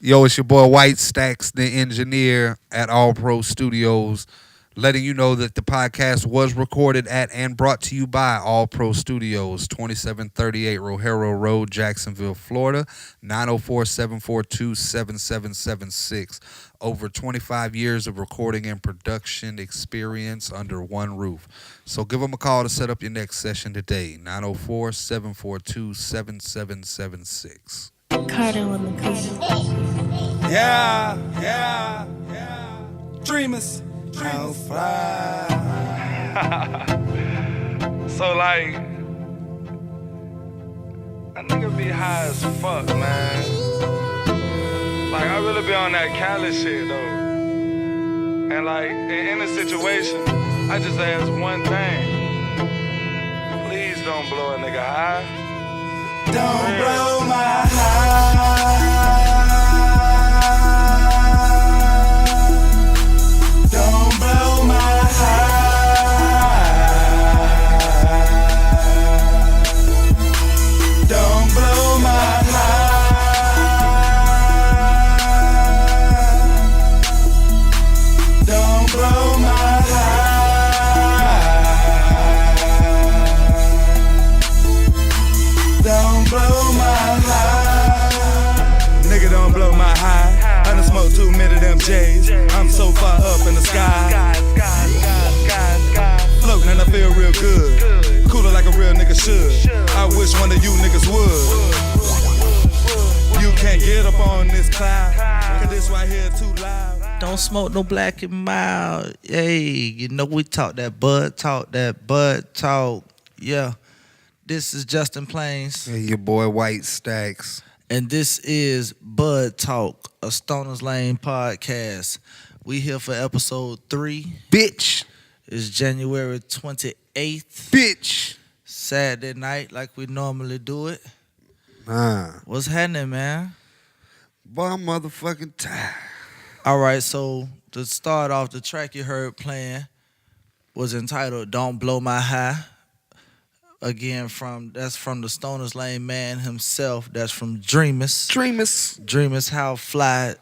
Yo, it's your boy White Stacks, the engineer at All Pro Studios, letting you know that the podcast was recorded at and brought to you by All Pro Studios, 2738 Rojero Road, Jacksonville, Florida, 904-742-7776. Over 25 years of recording and production experience under one roof. So give them a call to set up your next session today, 904-742-7776. Carter on the beat. Yeah. Dreamers, I'll fly. So like, a nigga be high as fuck, man. Like I really be on that Cali shit though. And like in a situation, I just ask one thing. Please don't blow a nigga high. Don't blow my high. Don't blow my high. Don't blow my high. Don't blow my high. Don't blow my high. Nigga, don't blow my high. I done smoked too many of them J's. I'm so far up in the sky. Floating and I feel real good. Cooler like a real nigga should. I wish one of you niggas would. You can't get up on this cloud. Cause this right here too loud. Don't smoke no black and mild. Hey, you know we talk that bud talk. Yeah. This is Justin Plains. Hey, your boy White Stacks. And this is Bud Talk, a Stoners Lane podcast. We here for episode 3. Bitch. It's January 28th. Bitch. Saturday night like we normally do it. Nah. What's happening, man? Boy, I'm motherfucking tired. All right, so to start off, the track you heard playing was entitled Don't Blow My High. Again, that's from the Stoners Lane man himself. That's from Dreamers. Dreamers, How Fly.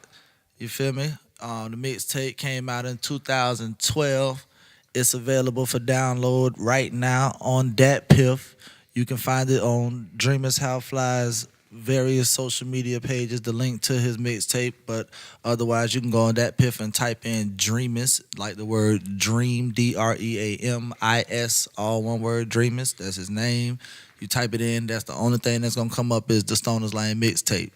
You feel me? The mixtape came out in 2012. It's available for download right now on DatPiff. You can find it on Dreamers How Fly's various social media pages, the link to his mixtape, but otherwise you can go on DatPiff and type in Dreamers, like the word dream, Dreamis, all one word, Dreamers. That's his name. You type it in, that's the only thing that's gonna come up is the Stoners Lane mixtape.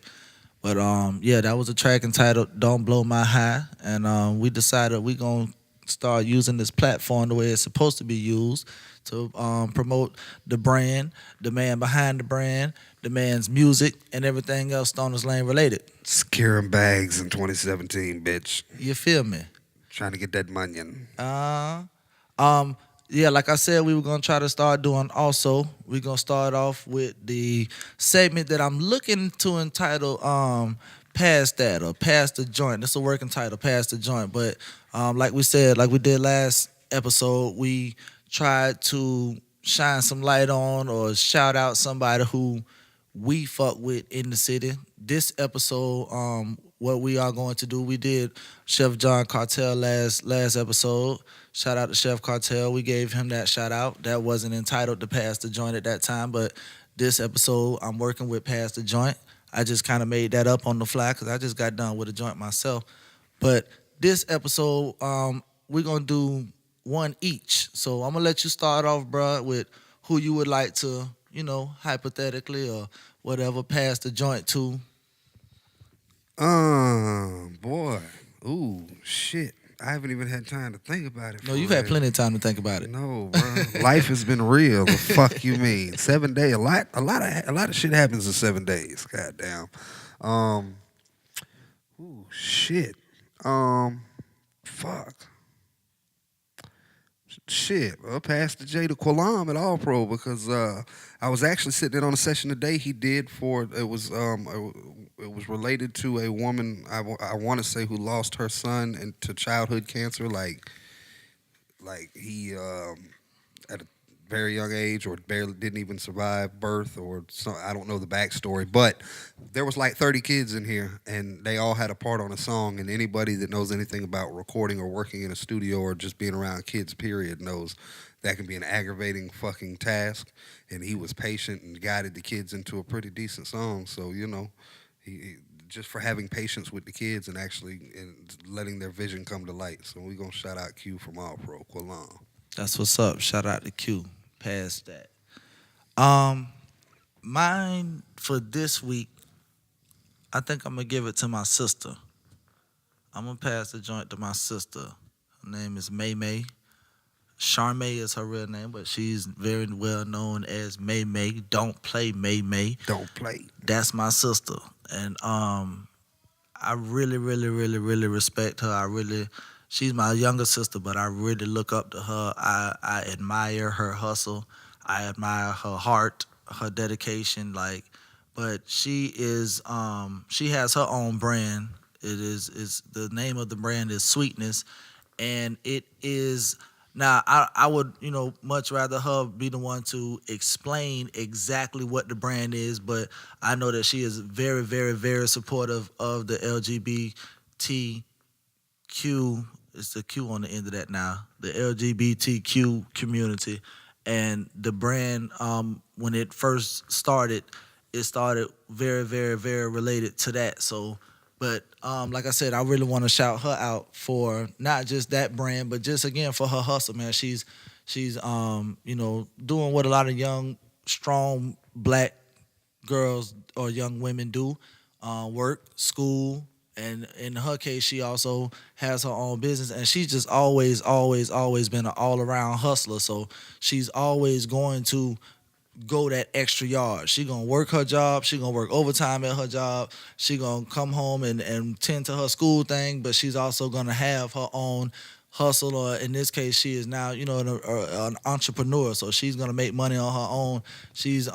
But yeah, that was a track entitled Don't Blow My High, and we decided we gonna start using this platform the way it's supposed to be used to promote the brand, the man behind the brand, the man's music, and everything else Stoners Lane related. Securing bags in 2017, bitch. You feel me? Trying to get that money. Yeah, like I said, we were gonna try to start doing also. We're gonna start off with the segment that I'm looking to entitle Pass That or Pass the Joint. That's a working title, Pass the Joint. But like we said, like we did last episode, we tried to shine some light on or shout out somebody who we fuck with in the city. This episode, what we are going to do, we did Chef John Cartel last episode. Shout out to Chef Cartel. We gave him that shout out. That wasn't entitled to Pass the Joint at that time, but this episode, I'm working with Pass the Joint. I just kind of made that up on the fly because I just got done with a joint myself. But this episode, we're going to do one each. So I'm going to let you start off, bro, with who you would like to, hypothetically or whatever, pass the joint to. Boy. Ooh, shit. I haven't even had time to think about it. No, you've had plenty of time to think about it. No, bro. Life has been real. The fuck you mean? 7 days. A lot of shit happens in 7 days. Goddamn. Ooh, shit. Fuck. Shit. I'll pass the J to Qualam at All Pro because I was actually sitting in on a session today he did for it was related to a woman I want to say who lost her son to childhood cancer. Like he at very young age or barely didn't even survive birth or some, I don't know the backstory, but there was like 30 kids in here and they all had a part on a song, and anybody that knows anything about recording or working in a studio or just being around kids period knows that can be an aggravating fucking task, and he was patient and guided the kids into a pretty decent song. So, you know, he just for having patience with the kids and actually and letting their vision come to light. So we're going to shout out Q from All Pro, Quillan. That's what's up. Shout out to Q. Past that. Mine for this week, I think I'm gonna give it to my sister. I'm gonna pass the joint to my sister. Her name is May May. Charmaine is her real name, but she's very well known as May May. Don't play May May. Don't play. That's my sister, and I really, really, really, really respect her. She's my younger sister, but I really look up to her. I admire her hustle. I admire her heart, her dedication. But she is she has her own brand. Is the name of the brand is Sweetness, and it is. Now, I would, much rather her be the one to explain exactly what the brand is, but I know that she is very, very, very supportive of the LGBTQ. It's the Q on the end of that now. The LGBTQ community. And the brand, when it first started, it started very, very, very related to that. So, but like I said, I really want to shout her out for not just that brand, but just again for her hustle, man. She's doing what a lot of young, strong black girls or young women do, work, school, and in her case, she also has her own business, and she's just always been an all-around hustler. So she's always going to go that extra yard. She gonna work her job. She gonna work overtime at her job. She gonna come home and tend to her school thing, but she's also gonna have her own hustle, or in this case, she is now, an entrepreneur. So she's gonna make money on her own. She's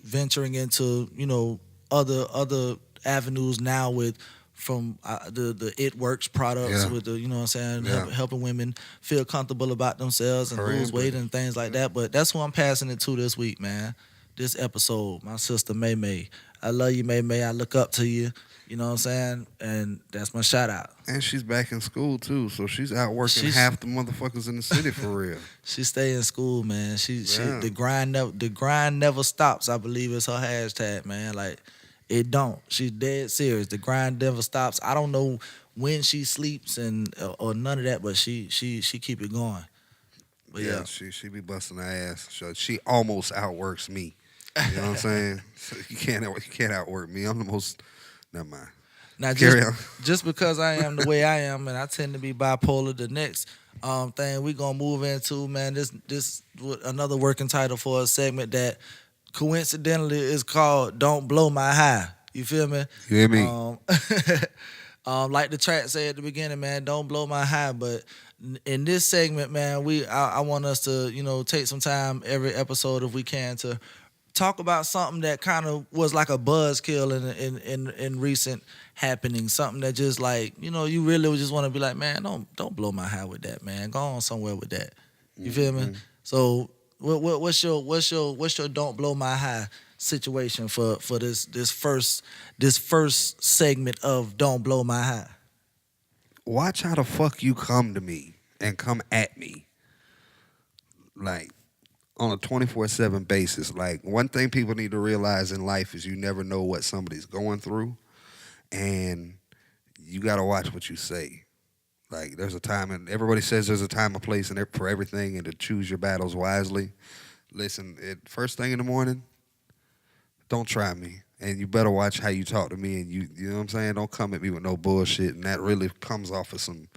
venturing into, other avenues now from the It Works products, with the, helping women feel comfortable about themselves and lose weight and things like that. But that's who I'm passing it to this week, man. This episode, my sister May May. I love you, May May. I look up to you. You know what I'm saying? And that's my shout out. And she's back in school too, so she's out working half the motherfuckers in the city for real. She stay in school, man. She the grind never stops, I believe is her hashtag, man. Like, it don't. She's dead serious. The grind never stops. I don't know when she sleeps or none of that, but she keep it going. But yeah. She be busting her ass. So she almost outworks me. You know what I'm saying? So you can't outwork me. I'm the most. Never mind. Now, just because I am the way I am, and I tend to be bipolar, the next thing we gonna move into, man, this another working title for a segment that coincidentally is called "Don't Blow My High." You feel me? You hear me? Like the track said at the beginning, man, don't blow my high. But in this segment, man, I want us to take some time every episode if we can to talk about something that kind of was like a buzzkill in recent happenings. Something that just like you really just want to be like, man, don't blow my high with that, man. Go on somewhere with that. You feel me? So what's your don't blow my high situation for this first segment of Don't Blow My High? Watch how the fuck you come to me and come at me. Like, on a 24/7 basis. Like, one thing people need to realize in life is you never know what somebody's going through, and you got to watch what you say. Like, there's a time, and everybody says there's a time, a place, and for everything, and to choose your battles wisely. Listen, first thing in the morning, don't try me, and you better watch how you talk to me, and you know what I'm saying? Don't come at me with no bullshit, and that really comes off of some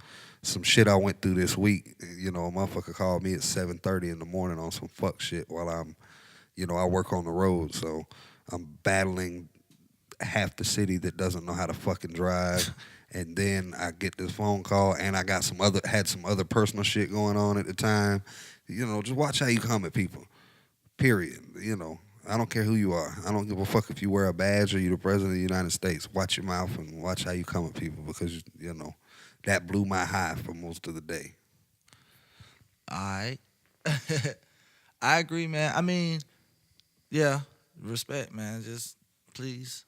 shit I went through this week. A motherfucker called me at 7:30 in the morning on some fuck shit while I'm, I work on the road, so I'm battling half the city that doesn't know how to fucking drive. And then I get this phone call, and I got had some other personal shit going on at the time. Just watch how you come at people. Period. I don't care who you are. I don't give a fuck if you wear a badge or you're the president of the United States. Watch your mouth and watch how you come at people, because that blew my high for most of the day. All right. I agree, man. I mean, yeah, respect, man. Just please,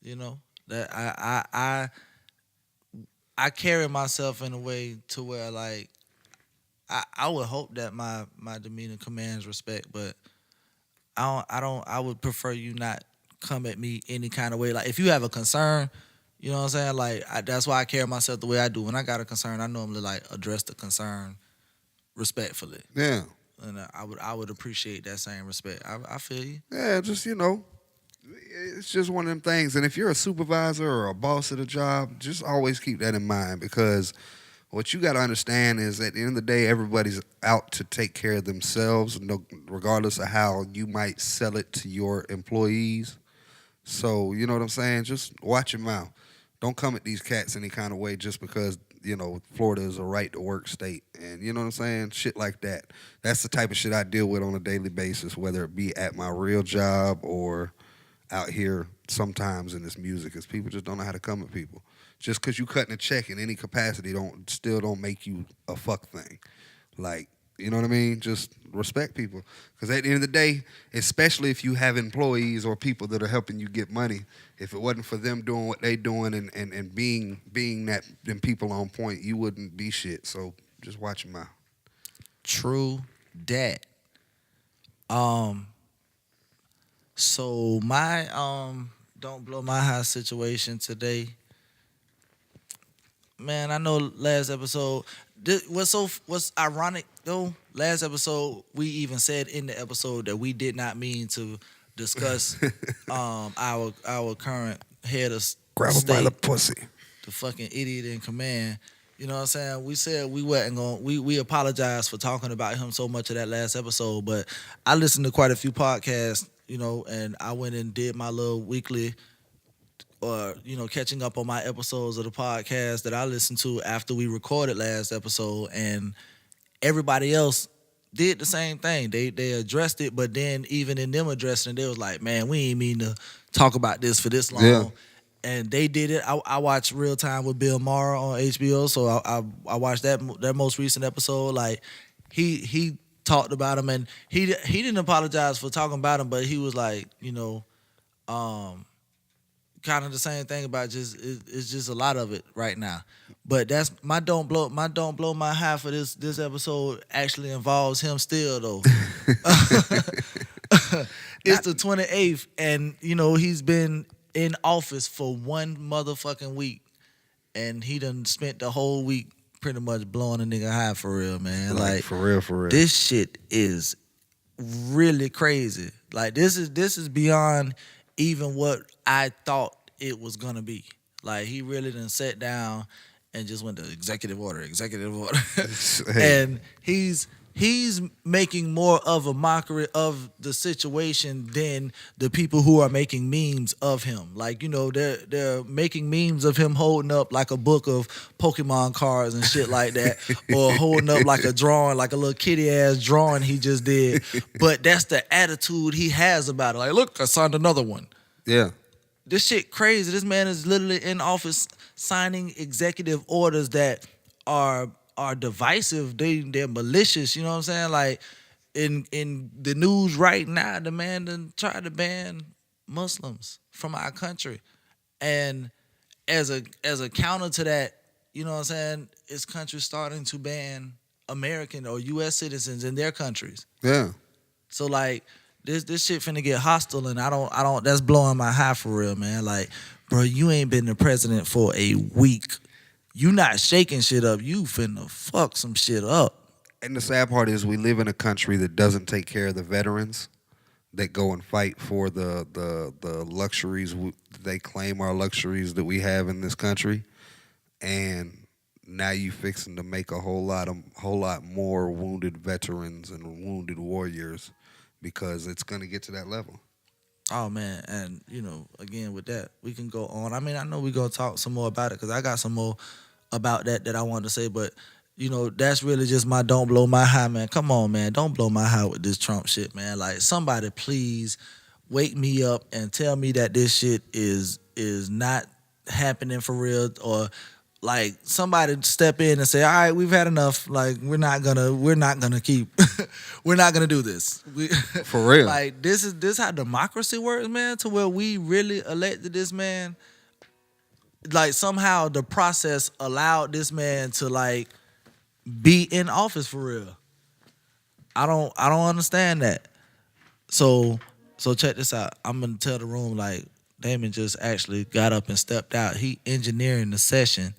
you know that I carry myself in a way to where like I would hope that my demeanor commands respect, but I would prefer you not come at me any kind of way. Like if you have a concern, you know what I'm saying? Like that's why I carry myself the way I do. When I got a concern, I normally like address the concern respectfully. Yeah. And I would appreciate that same respect. I feel you. Yeah, just, it's just one of them things. And if you're a supervisor or a boss at a job, just always keep that in mind, because what you got to understand is at the end of the day, everybody's out to take care of themselves, regardless of how you might sell it to your employees. So, you know what I'm saying? Just watch your mouth. Don't come at these cats any kind of way just because, Florida is a right-to-work state. And you know what I'm saying? Shit like that. That's the type of shit I deal with on a daily basis, whether it be at my real job or out here sometimes in this music, because people just don't know how to come at people. Just because you cutting a check in any capacity still don't make you a fuck thing. Like, you know what I mean? Just respect people. Because at the end of the day, especially if you have employees or people that are helping you get money, if it wasn't for them doing what they doing and being that them people on point, you wouldn't be shit. So just watch your mouth. True that. So my don't blow my high situation today. Man, I know last episode. What's ironic though? Last episode we even said in the episode that we did not mean to discuss our current head of Grab him state, by the pussy. the fucking idiot in command. You know what I'm saying? We said we wasn't going. We apologized for talking about him so much of that last episode, but I listened to quite a few podcasts, and I went and did my little weekly. Or, catching up on my episodes of the podcast that I listened to after we recorded last episode, and everybody else did the same thing. They addressed it, but then even in them addressing it, they was like, man, we ain't mean to talk about this for this long. Yeah. And they did it. I watched Real Time with Bill Maher on HBO, so I watched that most recent episode. Like, he talked about him, and he didn't apologize for talking about him, but he was like, kind of the same thing about it's just a lot of it right now. But that's my don't blow my high for this episode actually involves him still though. It's the 28th, and he's been in office for one motherfucking week, and he done spent the whole week pretty much blowing a nigga high for real, man. Like for real. This shit is really crazy. Like this is beyond even what I thought it was gonna be. Like he really done sat down and just went to executive order. Hey. And he's making more of a mockery of the situation than the people who are making memes of him. Like, they're making memes of him holding up like a book of Pokemon cards and shit like that, or holding up like a drawing, like a little kitty ass drawing he just did. But that's the attitude he has about it. Like, look, I signed another one. Yeah. This shit crazy. This man is literally in office signing executive orders that are divisive. They're malicious. You know what I'm saying? Like in the news right now, the man done tried to ban Muslims from our country, and as a counter to that, you know what I'm saying? His country's starting to ban American or U.S. citizens in their countries. Yeah. So like. This shit finna get hostile, and I don't. That's blowing my high for real, man. Like, bro, you ain't been the president for a week. You not shaking shit up. You finna fuck some shit up. And the sad part is we live in a country that doesn't take care of the veterans that go and fight for the luxuries they claim are luxuries that we have in this country. And now you fixing to make a whole lot more wounded veterans and wounded warriors, because it's going to get to that level. Oh, man. And, again, with that, we can go on. I mean, I know we're going to talk some more about it, because I got some more about that I wanted to say. But, that's really just my don't blow my high, man. Come on, man. Don't blow my high with this Trump shit, man. Like, somebody please wake me up and tell me that this shit is not happening for real, like somebody step in and say, all right, we've had enough. Like we're not gonna keep we're not gonna do this. For real. Like this is how democracy works, man, to where we really elected this man. Like somehow the process allowed this man to like be in office for real. I don't understand that. So check this out. I'm gonna tell the room like Damon just actually got up and stepped out. He engineering the session,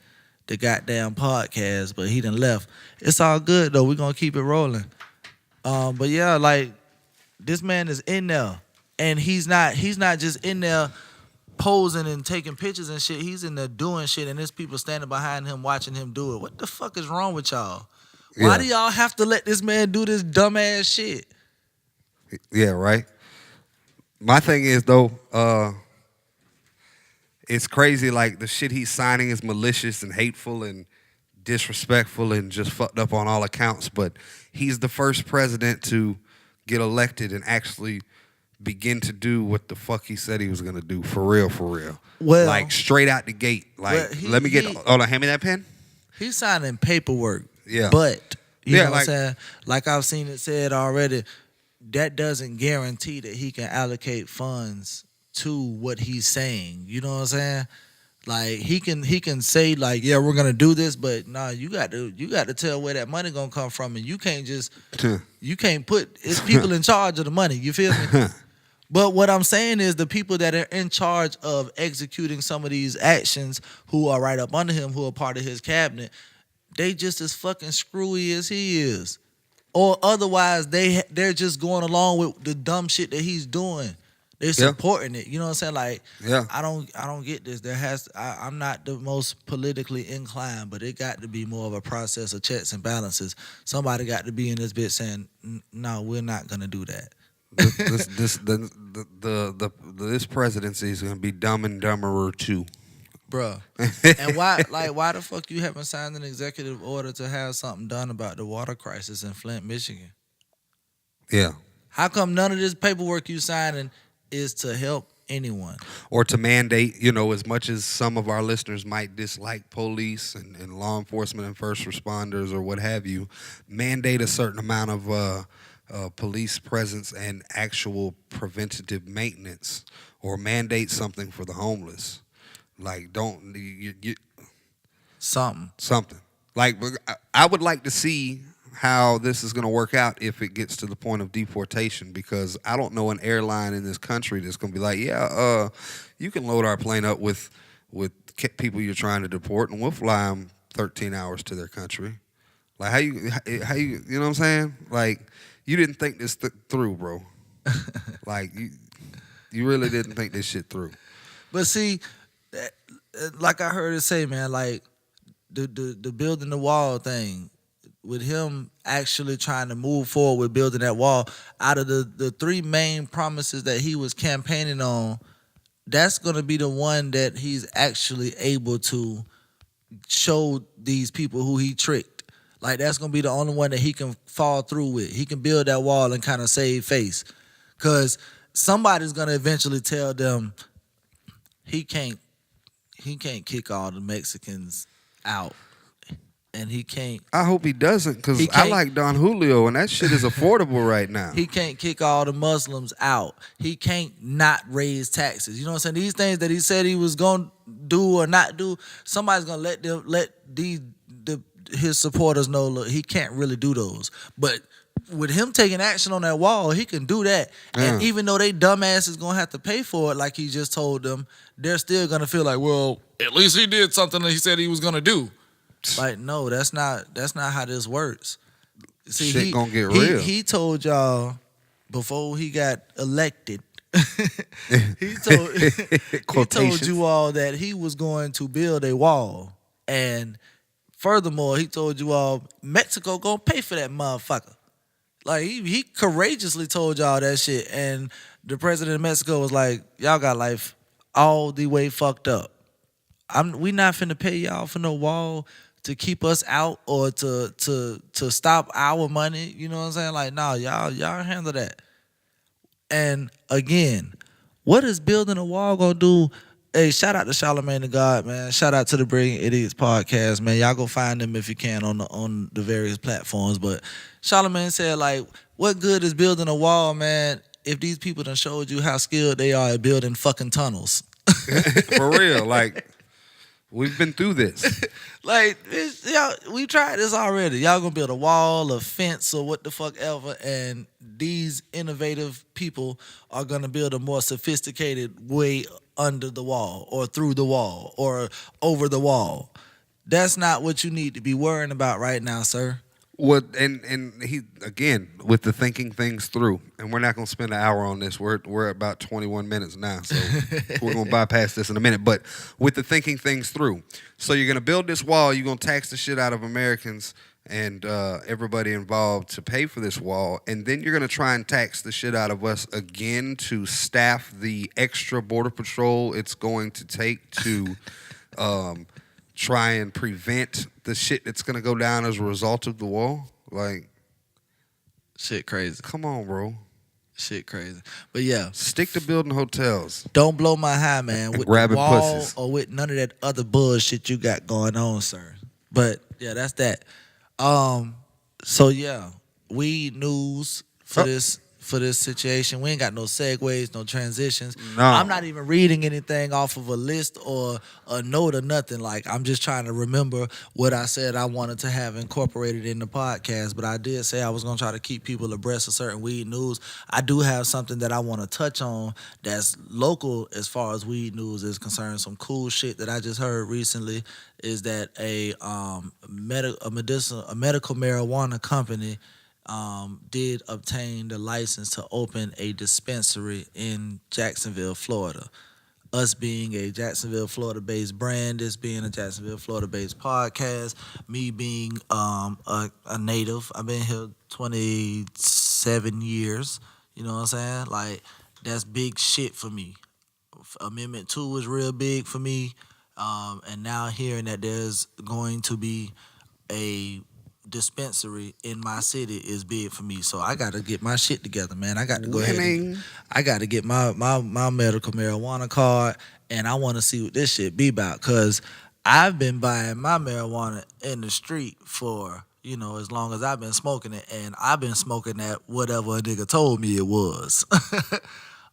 the goddamn podcast, but he done left. It's all good though. We're gonna keep it rolling. But yeah, like this man is in there, and he's not just in there posing and taking pictures and shit. He's in there doing shit, and there's people standing behind him watching him do it. What the fuck is wrong with y'all? Why do y'all have to let this man do this dumbass shit? Yeah, right. My thing is though, it's crazy. Like the shit he's signing is malicious and hateful and disrespectful and just fucked up on all accounts. But he's the first president to get elected and actually begin to do what the fuck he said he was gonna do. For real. Well, like straight out the gate. Like, let me get. Hold on, hand me that pen. He's signing paperwork. Yeah. But you know what like, I'm saying? Like I've seen it said already, that doesn't guarantee that he can allocate funds to what he's saying. You know what I'm saying? Like he can say like, yeah, we're gonna do this, but nah, you got to tell where that money gonna come from, and you can't just it's people in charge of the money. You feel me? But what I'm saying is the people that are in charge of executing some of these actions, who are right up under him, who are part of his cabinet, they just as fucking screwy as he is. Or otherwise, they're just going along with the dumb shit that he's doing. They're supporting it. You know what I'm saying? Like, I don't get this. I'm not the most politically inclined, but it got to be more of a process of checks and balances. Somebody got to be in this bitch saying, no, we're not gonna do that. This presidency is gonna be Dumb and Dumberer too. Bruh. And why the fuck you haven't signed an executive order to have something done about the water crisis in Flint, Michigan? Yeah. How come none of this paperwork you signing is to help anyone? Or to mandate, as much as some of our listeners might dislike police and law enforcement and first responders or what have you, mandate a certain amount of police presence and actual preventative maintenance, or mandate something for the homeless. Like, don't you something. Like, I would like to see how this is going to work out if it gets to the point of deportation, because I don't know an airline in this country that's going to be like, you can load our plane up with people you're trying to deport, and we'll fly them 13 hours to their country. Like, how you know what I'm saying? Like, you didn't think this through, bro. Like, you really didn't think this shit through. But see, like I heard it say, man, like the building the wall thing, with him actually trying to move forward with building that wall, out of the three main promises that he was campaigning on, that's going to be the one that he's actually able to show these people who he tricked. Like, that's going to be the only one that he can fall through with. He can build that wall and kind of save face. Because somebody's going to eventually tell them he can't kick all the Mexicans out. And he can't. I hope he doesn't, because I like Don Julio, and that shit is affordable right now. He can't kick all the Muslims out. He can't not raise taxes. You know what I'm saying? These things that he said he was going to do or not do, somebody's going to let his supporters know, look, he can't really do those. But with him taking action on that wall, he can do that. And even though they dumbass is going to have to pay for it, like he just told them, they're still going to feel like, well, at least he did something that he said he was going to do. Like, no, that's not how this works. See, shit gonna get real. He told y'all before he got elected. he told you all that he was going to build a wall, and furthermore, he told you all Mexico gonna pay for that motherfucker. Like, he courageously told y'all that shit, and the president of Mexico was like, y'all got life all the way fucked up. We not finna pay y'all for no wall to keep us out or to stop our money. You know what I'm saying? Like, no, y'all handle that. And again, what is building a wall gonna do Hey, shout out to Charlamagne the God, man. Shout out to the Brilliant Idiots podcast, man. Y'all go find them if you can on the various platforms. But Charlamagne said, like, what good is building a wall, man, if these people done showed you how skilled they are at building fucking tunnels? For real, like we've been through this. Like, y'all, we tried this already. Y'all gonna build a wall, a fence, or what the fuck ever, and these innovative people are gonna build a more sophisticated way under the wall, or through the wall, or over the wall. That's not what you need to be worrying about right now, sir. What and he again with the thinking things through, and we're not gonna spend an hour on this. We're at about 21 minutes now, so we're gonna bypass this in a minute. But with the thinking things through, so you're gonna build this wall, you're gonna tax the shit out of Americans and everybody involved to pay for this wall, and then you're gonna try and tax the shit out of us again to staff the extra border patrol it's going to take to try and prevent the shit that's gonna go down as a result of the wall. Like, Shit crazy. come on, bro. Shit crazy. But yeah, Stick to building hotels. don't blow my high, man, with the Grabbing wall pussies. or with none of that other bullshit you got going on, sir. But yeah, that's that. So yeah, weed news for this situation. We ain't got no segues, no transitions. No. I'm not even reading anything off of a list or a note or nothing. Like, I'm just trying to remember what I said I wanted to have incorporated in the podcast. But I did say I was gonna try to keep people abreast of certain weed news. I do have something that I want to touch on that's local as far as weed news is concerned. Some cool shit that I just heard recently is that a medical marijuana company did obtain the license to open a dispensary in Jacksonville, Florida. Us being a Jacksonville, Florida-based brand, this being a Jacksonville, Florida-based podcast, me being a native. I've been here 27 years. You know what I'm saying? Like, that's big shit for me. Amendment 2 was real big for me. And now hearing that there's going to be a dispensary in my city is big for me. So I got to get my shit together, man. I got to go ahead. I got to get my medical marijuana card, and I want to see what this shit be about, because I've been buying my marijuana in the street for, you know, as long as I've been smoking it, and I've been smoking that whatever a nigga told me it was.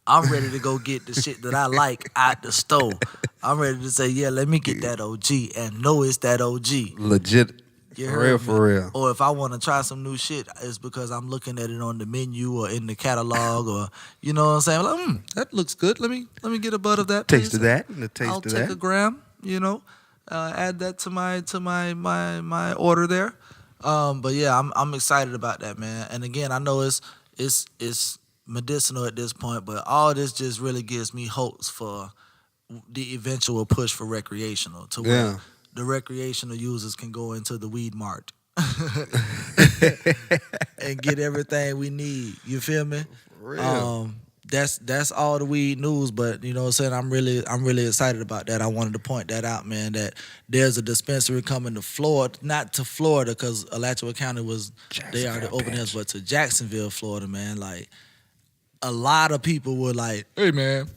I'm ready to go get the shit that I like out the store. I'm ready to say, yeah, let me get that OG and know it's that OG. Legit. You For heard real, me? for real. Or if I want to try some new shit, it's because I'm looking at it on the menu or in the catalog, or, you know what I'm saying? Like, that looks good. Let me get a bud of that. Taste of please. that and a taste I'll of take that. a gram. You know, add that to my order there. But yeah, I'm excited about that, man. And again, I know it's medicinal at this point, but all this just really gives me hopes for the eventual push for recreational, to where the recreational users can go into the weed mart and get everything we need. You feel me? For real. That's all the weed news, but you know what I'm saying? I'm really excited about that. I wanted to point that out, man, that there's a dispensary coming to Florida, not to Florida, because Alachua County they already opened theirs, but to Jacksonville, Florida, man. Like, a lot of people were like, hey man,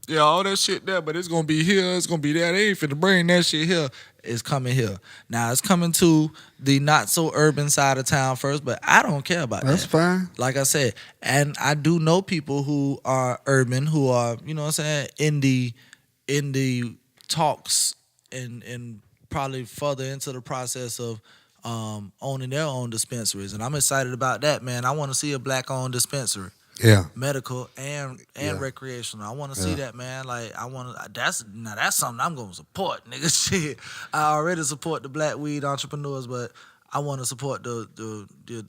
yeah, all that shit there, but it's gonna be here, it's gonna be there. They ain't finna bring that shit here. It's coming here. Now, it's coming to the not so urban side of town first, but I don't care about that. That's fine. Like I said, and I do know people who are urban, who are, you know what I'm saying, in the talks and probably further into the process of owning their own dispensaries. And I'm excited about that, man. I want to see a black-owned dispensary. Yeah. Medical and recreational. I want to see that, man. Like, that's something I'm gonna support, nigga. Shit, I already support the black weed entrepreneurs, but I want to support the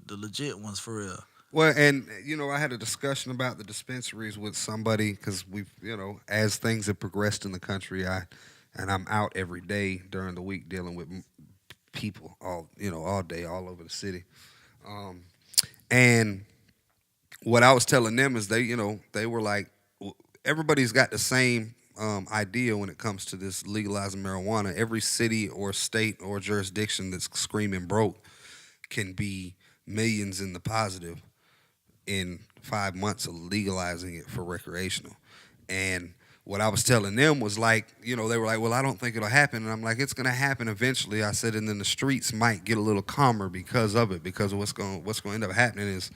legit ones for real. Well, and you know, I had a discussion about the dispensaries with somebody, because we've, you know, as things have progressed in the country, I'm out every day during the week dealing with people all day, all over the city, and what I was telling them is they were like, everybody's got the same idea when it comes to this legalizing marijuana. Every city or state or jurisdiction that's screaming broke can be millions in the positive in 5 months of legalizing it for recreational. And what I was telling them was like, they were like, well, I don't think it'll happen. And I'm like, it's going to happen eventually. I said, and then the streets might get a little calmer because of it, because of what's going to end up happening is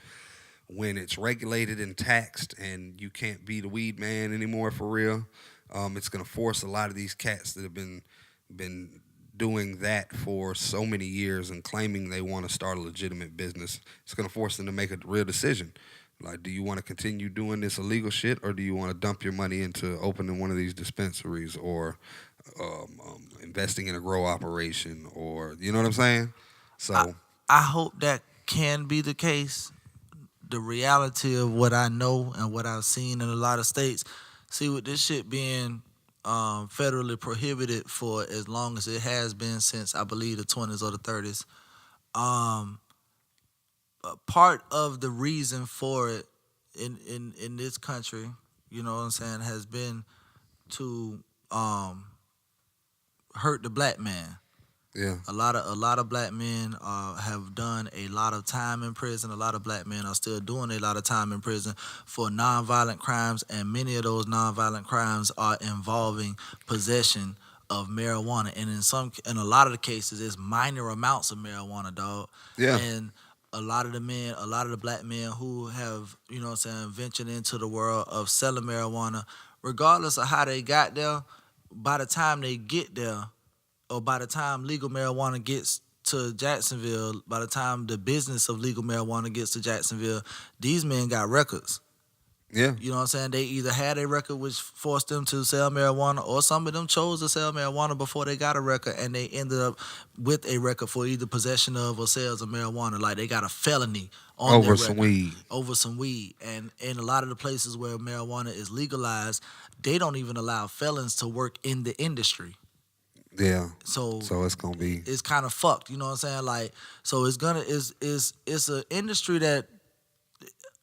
when it's regulated and taxed and you can't be the weed man anymore for real, it's going to force a lot of these cats that have been doing that for so many years and claiming they want to start a legitimate business. It's going to force them to make a real decision. Like, do you want to continue doing this illegal shit, or do you want to dump your money into opening one of these dispensaries or investing in a grow operation, or, you know what I'm saying? So I hope that can be the case. The reality of what I know and what I've seen in a lot of states, see, with this shit being federally prohibited for as long as it has been since, I believe, the 20s or the 30s, part of the reason for it in this country, you know what I'm saying, has been to hurt the black man. yeah, A lot of black men have done a lot of time in prison. A lot of black men are still doing a lot of time in prison for nonviolent crimes, and many of those nonviolent crimes are involving possession of marijuana. And in a lot of the cases, it's minor amounts of marijuana, dog. Yeah. And a lot of the black men who have, you know what I'm saying, ventured into the world of selling marijuana, regardless of how they got there, by the time they get there, or by the time legal marijuana gets to Jacksonville, by the time the business of legal marijuana gets to Jacksonville, these men got records. yeah, You know what I'm saying? They either had a record which forced them to sell marijuana, or some of them chose to sell marijuana before they got a record, and they ended up with a record for either possession of or sales of marijuana. Like, they got a felony on over their some record. weed. Over some weed. And in a lot of the places where marijuana is legalized, they don't even allow felons to work in the industry. Yeah. So it's gonna be. it's kind of fucked, you know what I'm saying? Like, so it's an industry that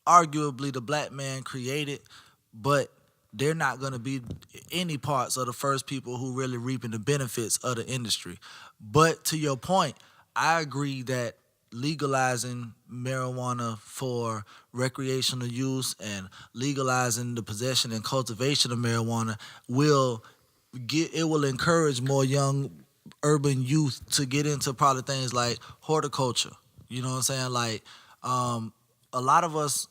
arguably the black man created, but they're not gonna be any parts of the first people who really reaping the benefits of the industry. But to your point, I agree that legalizing marijuana for recreational use and legalizing the possession and cultivation of marijuana will encourage more young urban youth to get into probably things like horticulture. You know what I'm saying? Like, a lot of us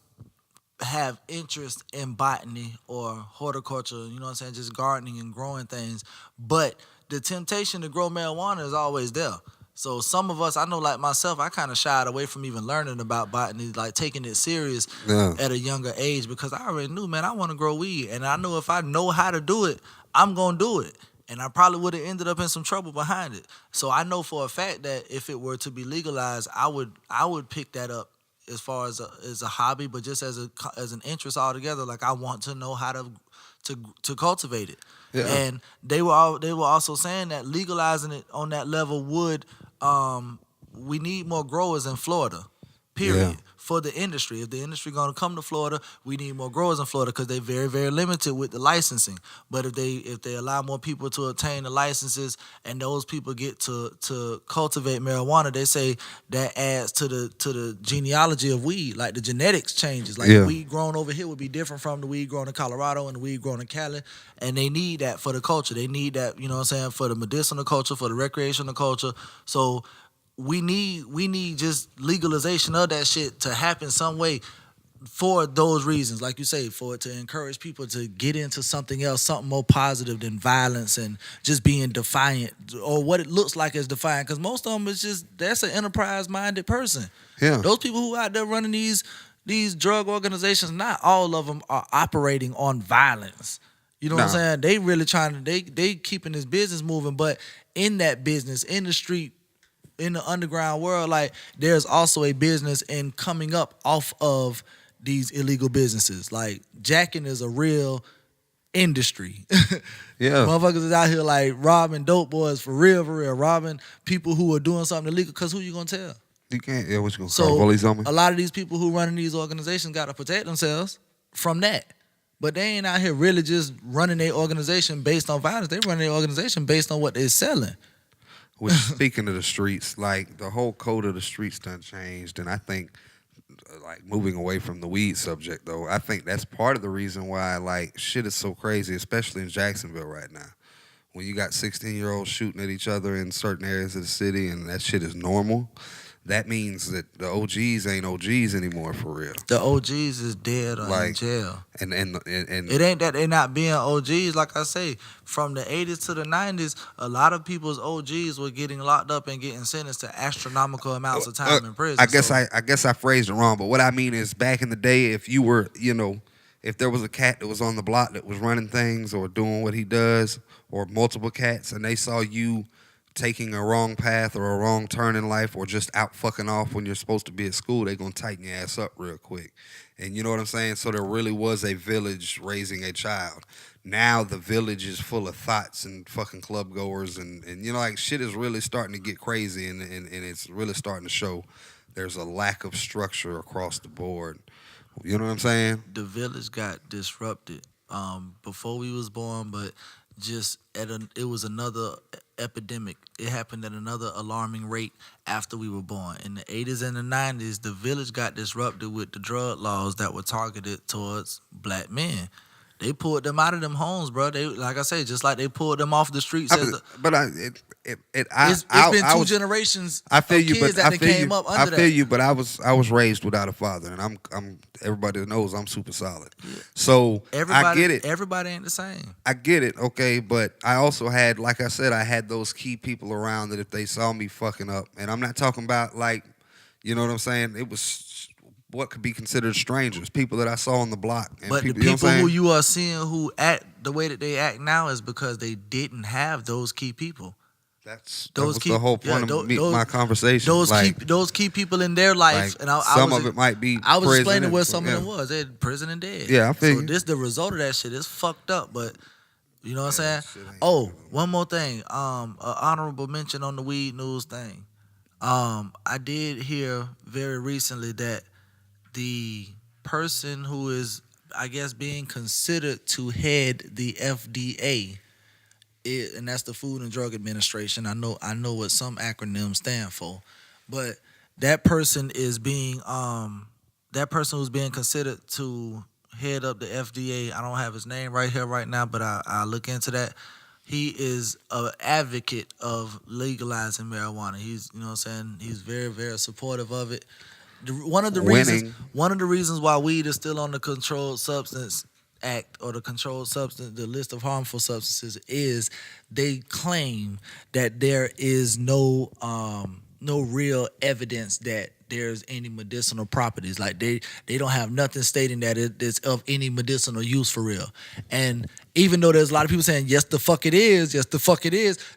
have interest in botany or horticulture, you know what I'm saying, just gardening and growing things, but the temptation to grow marijuana is always there. So some of us, I know, like myself, I kind of shied away from even learning about botany, like taking it serious at a younger age, because I already knew, man, I want to grow weed, and I knew if I know how to do it, I'm going to do it. And I probably would have ended up in some trouble behind it. So I know for a fact that if it were to be legalized, I would pick that up as far as a hobby, but just as an interest altogether. Like, I want to know how to cultivate it. Yeah. And they were also saying that legalizing it on that level would we need more growers in Florida. Period. Yeah. For the industry. If the industry going to come to Florida, we need more growers in Florida, because they're very, very limited with the licensing. But if they allow more people to obtain the licenses and those people get to cultivate marijuana, they say that adds to the genealogy of weed. Like, the genetics changes. Like, the weed grown over here would be different from the weed grown in Colorado and the weed grown in Cali. And they need that for the culture. They need that, you know what I'm saying, for the medicinal culture, for the recreational culture. So we need just legalization of that shit to happen some way for those reasons, like you say, for it to encourage people to get into something else, something more positive than violence and just being defiant, or what it looks like as defiant. Because most of them is just, that's an enterprise-minded person. Yeah. Those people who out there running these drug organizations, not all of them are operating on violence. You know what I'm saying? They really trying to, they keeping this business moving, but in that business, in the street, in the underground world, like, there's also a business in coming up off of these illegal businesses. Like, jacking is a real industry. Yeah. Motherfuckers is out here like robbing dope boys for real, robbing people who are doing something illegal, because who you gonna tell? You can't. Yeah, what you gonna So call bullies on me? a lot of these people who running these organizations got to protect themselves from that. But they ain't out here really just running their organization based on violence. They running their organization based on what they're selling. Which, speaking of the streets, like, the whole code of the streets done changed, and I think like moving away from the weed subject though, I think that's part of the reason why like shit is so crazy, especially in Jacksonville right now. When you got 16-year-olds shooting at each other in certain areas of the city and that shit is normal, that means that the OGs ain't OGs anymore for real. The OGs is dead or in jail. And it ain't that they not being OGs. Like I say, from the 80s to the 90s, a lot of people's OGs were getting locked up and getting sentenced to astronomical amounts of time in prison. I guess I phrased it wrong, but what I mean is back in the day, if you were, if there was a cat that was on the block that was running things or doing what he does, or multiple cats, and they saw you taking a wrong path or a wrong turn in life or just out fucking off when you're supposed to be at school, they gonna tighten your ass up real quick. And you know what I'm saying? So there really was a village raising a child. Now the village is full of thoughts and fucking club goers and like shit is really starting to get crazy and it's really starting to show there's a lack of structure across the board. You know what I'm saying? The village got disrupted before we was born, but just it was another epidemic. It happened at another alarming rate after we were born. In the 80s and the 90s, the village got disrupted with the drug laws that were targeted towards black men. They pulled them out of them homes, bro. They, like I say, just like they pulled them off the streets. It's been two generations. I feel of you, kids but that I feel came you. up under I feel you, but I was raised without a father, and I'm everybody knows I'm super solid. Yeah. So I get it. Everybody ain't the same. I get it, okay, but I also had, like I said, I had those key people around that if they saw me fucking up, and I'm not talking about like, you know what I'm saying? It was what could be considered strangers, people that I saw on the block. And but people, the people who you are seeing who act the way that they act now is because they didn't have those key people. That was the whole point of my conversation. Those key people in their life, and some of it might be. I was explaining where some of them was. They're prison and dead. Yeah, I feel you. This the result of that shit is fucked up. But you know what I'm saying? Oh, one more thing. An honorable mention on the weed news thing. I did hear very recently that the person who is, I guess, being considered to head the FDA. And that's the Food and Drug Administration. I know what some acronyms stand for, but that person is being that person who's being considered to head up the FDA. I don't have his name right here right now, but I'll look into that. He is an advocate of legalizing marijuana. He's, you know what I'm saying, he's very, very supportive of it. One of the reasons why weed is still on the Controlled Substance Act or the list of harmful substances is they claim that there is no real evidence that there's any medicinal properties. Like they don't have nothing stating that it's of any medicinal use for real. And even though there's a lot of people saying yes the fuck it is,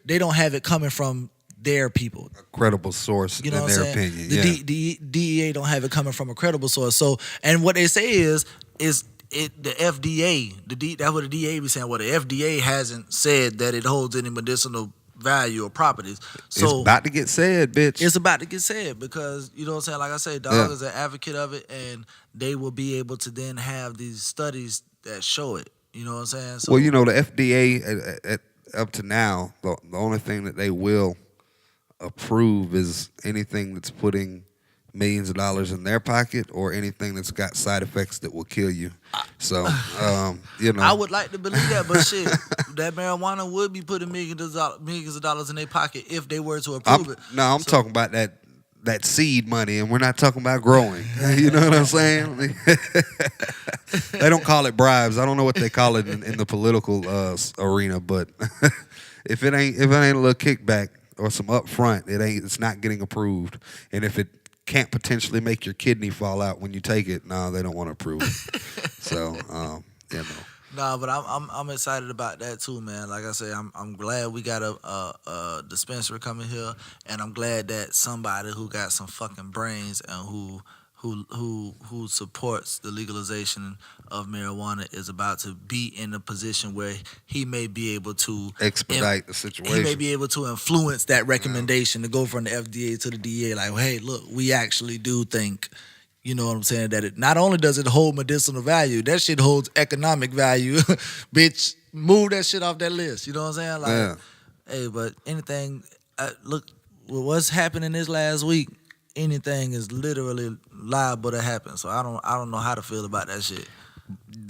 they don't have it coming from their people, a credible source, you know, in their opinion. The DEA don't have it coming from a credible source. So, and what they say is the FDA, that's what the DEA be saying. Well, the FDA hasn't said that it holds any medicinal value or properties. So it's about to get said, bitch. It's about to get said because, you know what I'm saying? Like I say, Dog is an advocate of it, and they will be able to then have these studies that show it. You know what I'm saying? So, well, you know, the FDA up to now, the only thing that they will approve is anything that's putting millions of dollars in their pocket or anything that's got side effects that will kill you. So, you know. I would like to believe that, but shit, that marijuana would be putting millions of dollars in their pocket if they were to approve it. No, I'm talking about that seed money, and we're not talking about growing. You know what I'm saying? They don't call it bribes. I don't know what they call it in the political arena, but if it ain't a little kickback or some upfront, it's not getting approved. And if it can't potentially make your kidney fall out when you take it, no, they don't want to approve it. So, you know. Nah, but I'm excited about that too, man. Like I say, I'm glad we got a dispensary coming here, and I'm glad that somebody who got some fucking brains and who supports the legalization of marijuana is about to be in a position where he may be able to expedite the situation. He may be able to influence that recommendation to go from the FDA to the DEA. Like, hey, look, we actually do think, you know what I'm saying, that it not only does it hold medicinal value, that shit holds economic value. Bitch, move that shit off that list. You know what I'm saying? Like, hey, but anything, look, what's happening this last week? anything is literally liable to happen. So I don't know how to feel about that shit.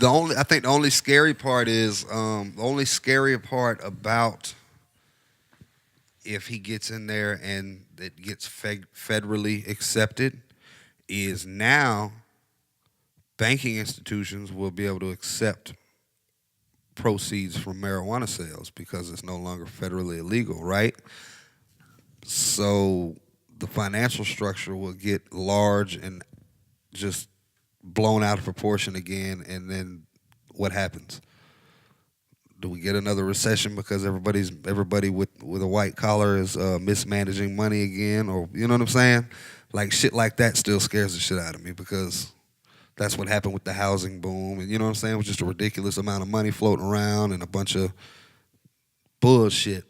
I think the only scary part is the only scary part about if he gets in there and it gets federally accepted is now banking institutions will be able to accept proceeds from marijuana sales because it's no longer federally illegal, right? So the financial structure will get large and just blown out of proportion again, and then what happens? Do we get another recession because everybody with a white collar is mismanaging money again, or you know what I'm saying? Like shit like that still scares the shit out of me because that's what happened with the housing boom, and you know what I'm saying? It was just a ridiculous amount of money floating around and a bunch of bullshit.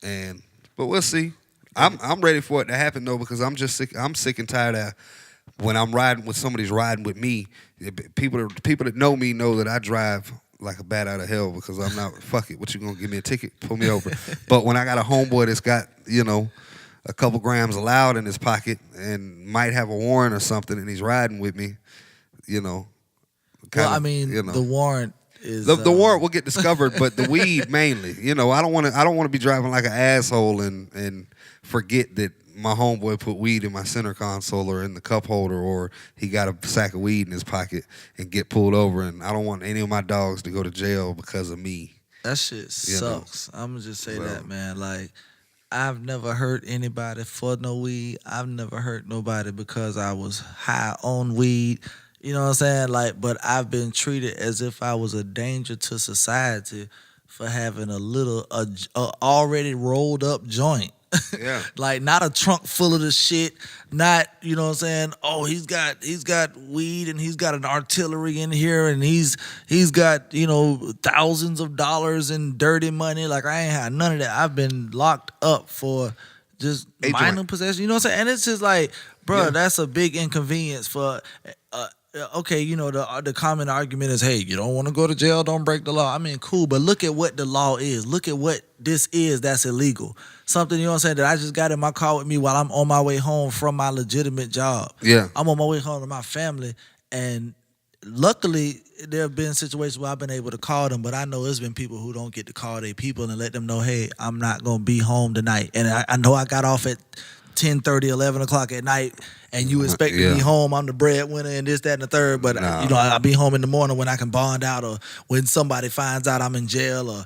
But we'll see. I'm ready for it to happen though because I'm sick and tired of when I'm riding with somebody's riding with me. People that know me know that I drive like a bat out of hell because I'm not, fuck it, what you gonna give me a ticket? Pull me over. But when I got a homeboy that's got, a couple grams of loud in his pocket and might have a warrant or something and he's riding with me, the warrant is the warrant will get discovered, but the weed mainly. I don't want to be driving like an asshole and forget that my homeboy put weed in my center console or in the cup holder, or he got a sack of weed in his pocket and get pulled over. And I don't want any of my dogs to go to jail because of me. That shit sucks. I'm gonna just say that, man. Like, I've never hurt anybody for no weed. I've never hurt nobody because I was high on weed. You know what I'm saying? Like, but I've been treated as if I was a danger to society for having a already rolled up joint. Yeah. Like, not a trunk full of the shit, not, you know what I'm saying, oh, he's got weed and he's got an artillery in here and he's got, thousands of dollars in dirty money. Like, I ain't had none of that. I've been locked up for just minor possession. You know what I'm saying? And it's just like, bro, that's a big inconvenience for okay, the common argument is, hey, you don't want to go to jail, don't break the law. I mean, cool, but look at what the law is. Look at what this is that's illegal. Something, that I just got in my car with me while I'm on my way home from my legitimate job. Yeah. I'm on my way home to my family, and luckily there have been situations where I've been able to call them, but I know there's been people who don't get to call their people and let them know, hey, I'm not going to be home tonight. And I know I got off at 10:30, 11 o'clock at night, and you expect to be home. I'm the breadwinner and this, that, and the third. But I'll be home in the morning when I can bond out, or when somebody finds out I'm in jail, or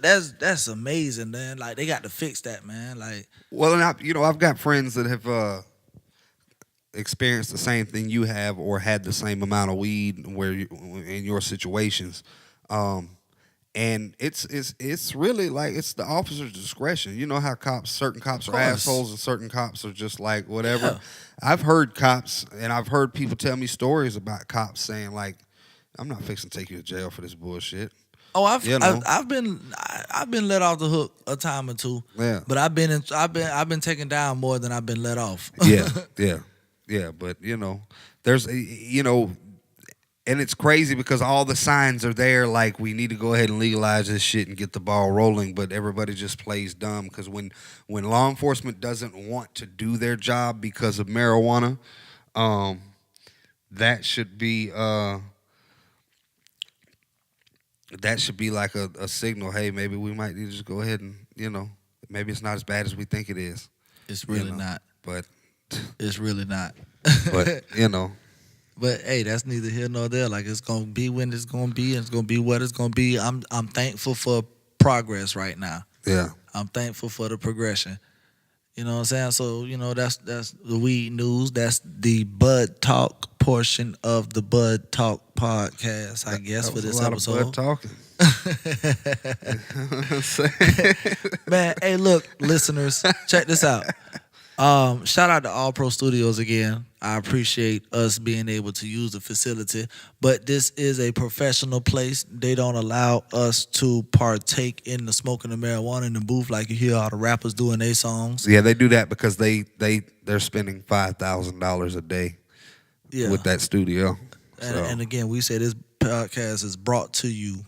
that's amazing, man. Like, they got to fix that, man. Like, well, and I've got friends that have experienced the same thing you have, or had the same amount of weed in your situations. And it's really like it's the officer's discretion. You know how certain cops are assholes and certain cops are just like whatever. Yeah. I've heard cops, and I've heard people tell me stories about cops saying like, "I'm not fixing to take you to jail for this bullshit." Oh, I've been let off the hook a time or two. Yeah, but I've been taken down more than I've been let off. Yeah. But there's and it's crazy because all the signs are there, like we need to go ahead and legalize this shit and get the ball rolling, but everybody just plays dumb because when law enforcement doesn't want to do their job because of marijuana, that should be like a signal. Hey, maybe we might need to just go ahead and maybe it's not as bad as we think it is. It's really not. But it's really not. But But hey, that's neither here nor there. Like, it's gonna be when it's gonna be, and it's gonna be what it's gonna be. I'm thankful for progress right now. Yeah. I'm thankful for the progression. You know what I'm saying? So, that's the weed news. That's the Bud Talk portion of the Bud Talk podcast, I guess, for this episode. Bud talking. Man, hey, look, listeners, check this out. Shout out to All Pro Studios again. I appreciate us being able to use the facility, but this is a professional place. They don't allow us to partake in the smoking of marijuana in the booth like you hear all the rappers doing their songs. Yeah, they do that because they're spending $5,000 a day with that studio. And again, we say this podcast is brought to you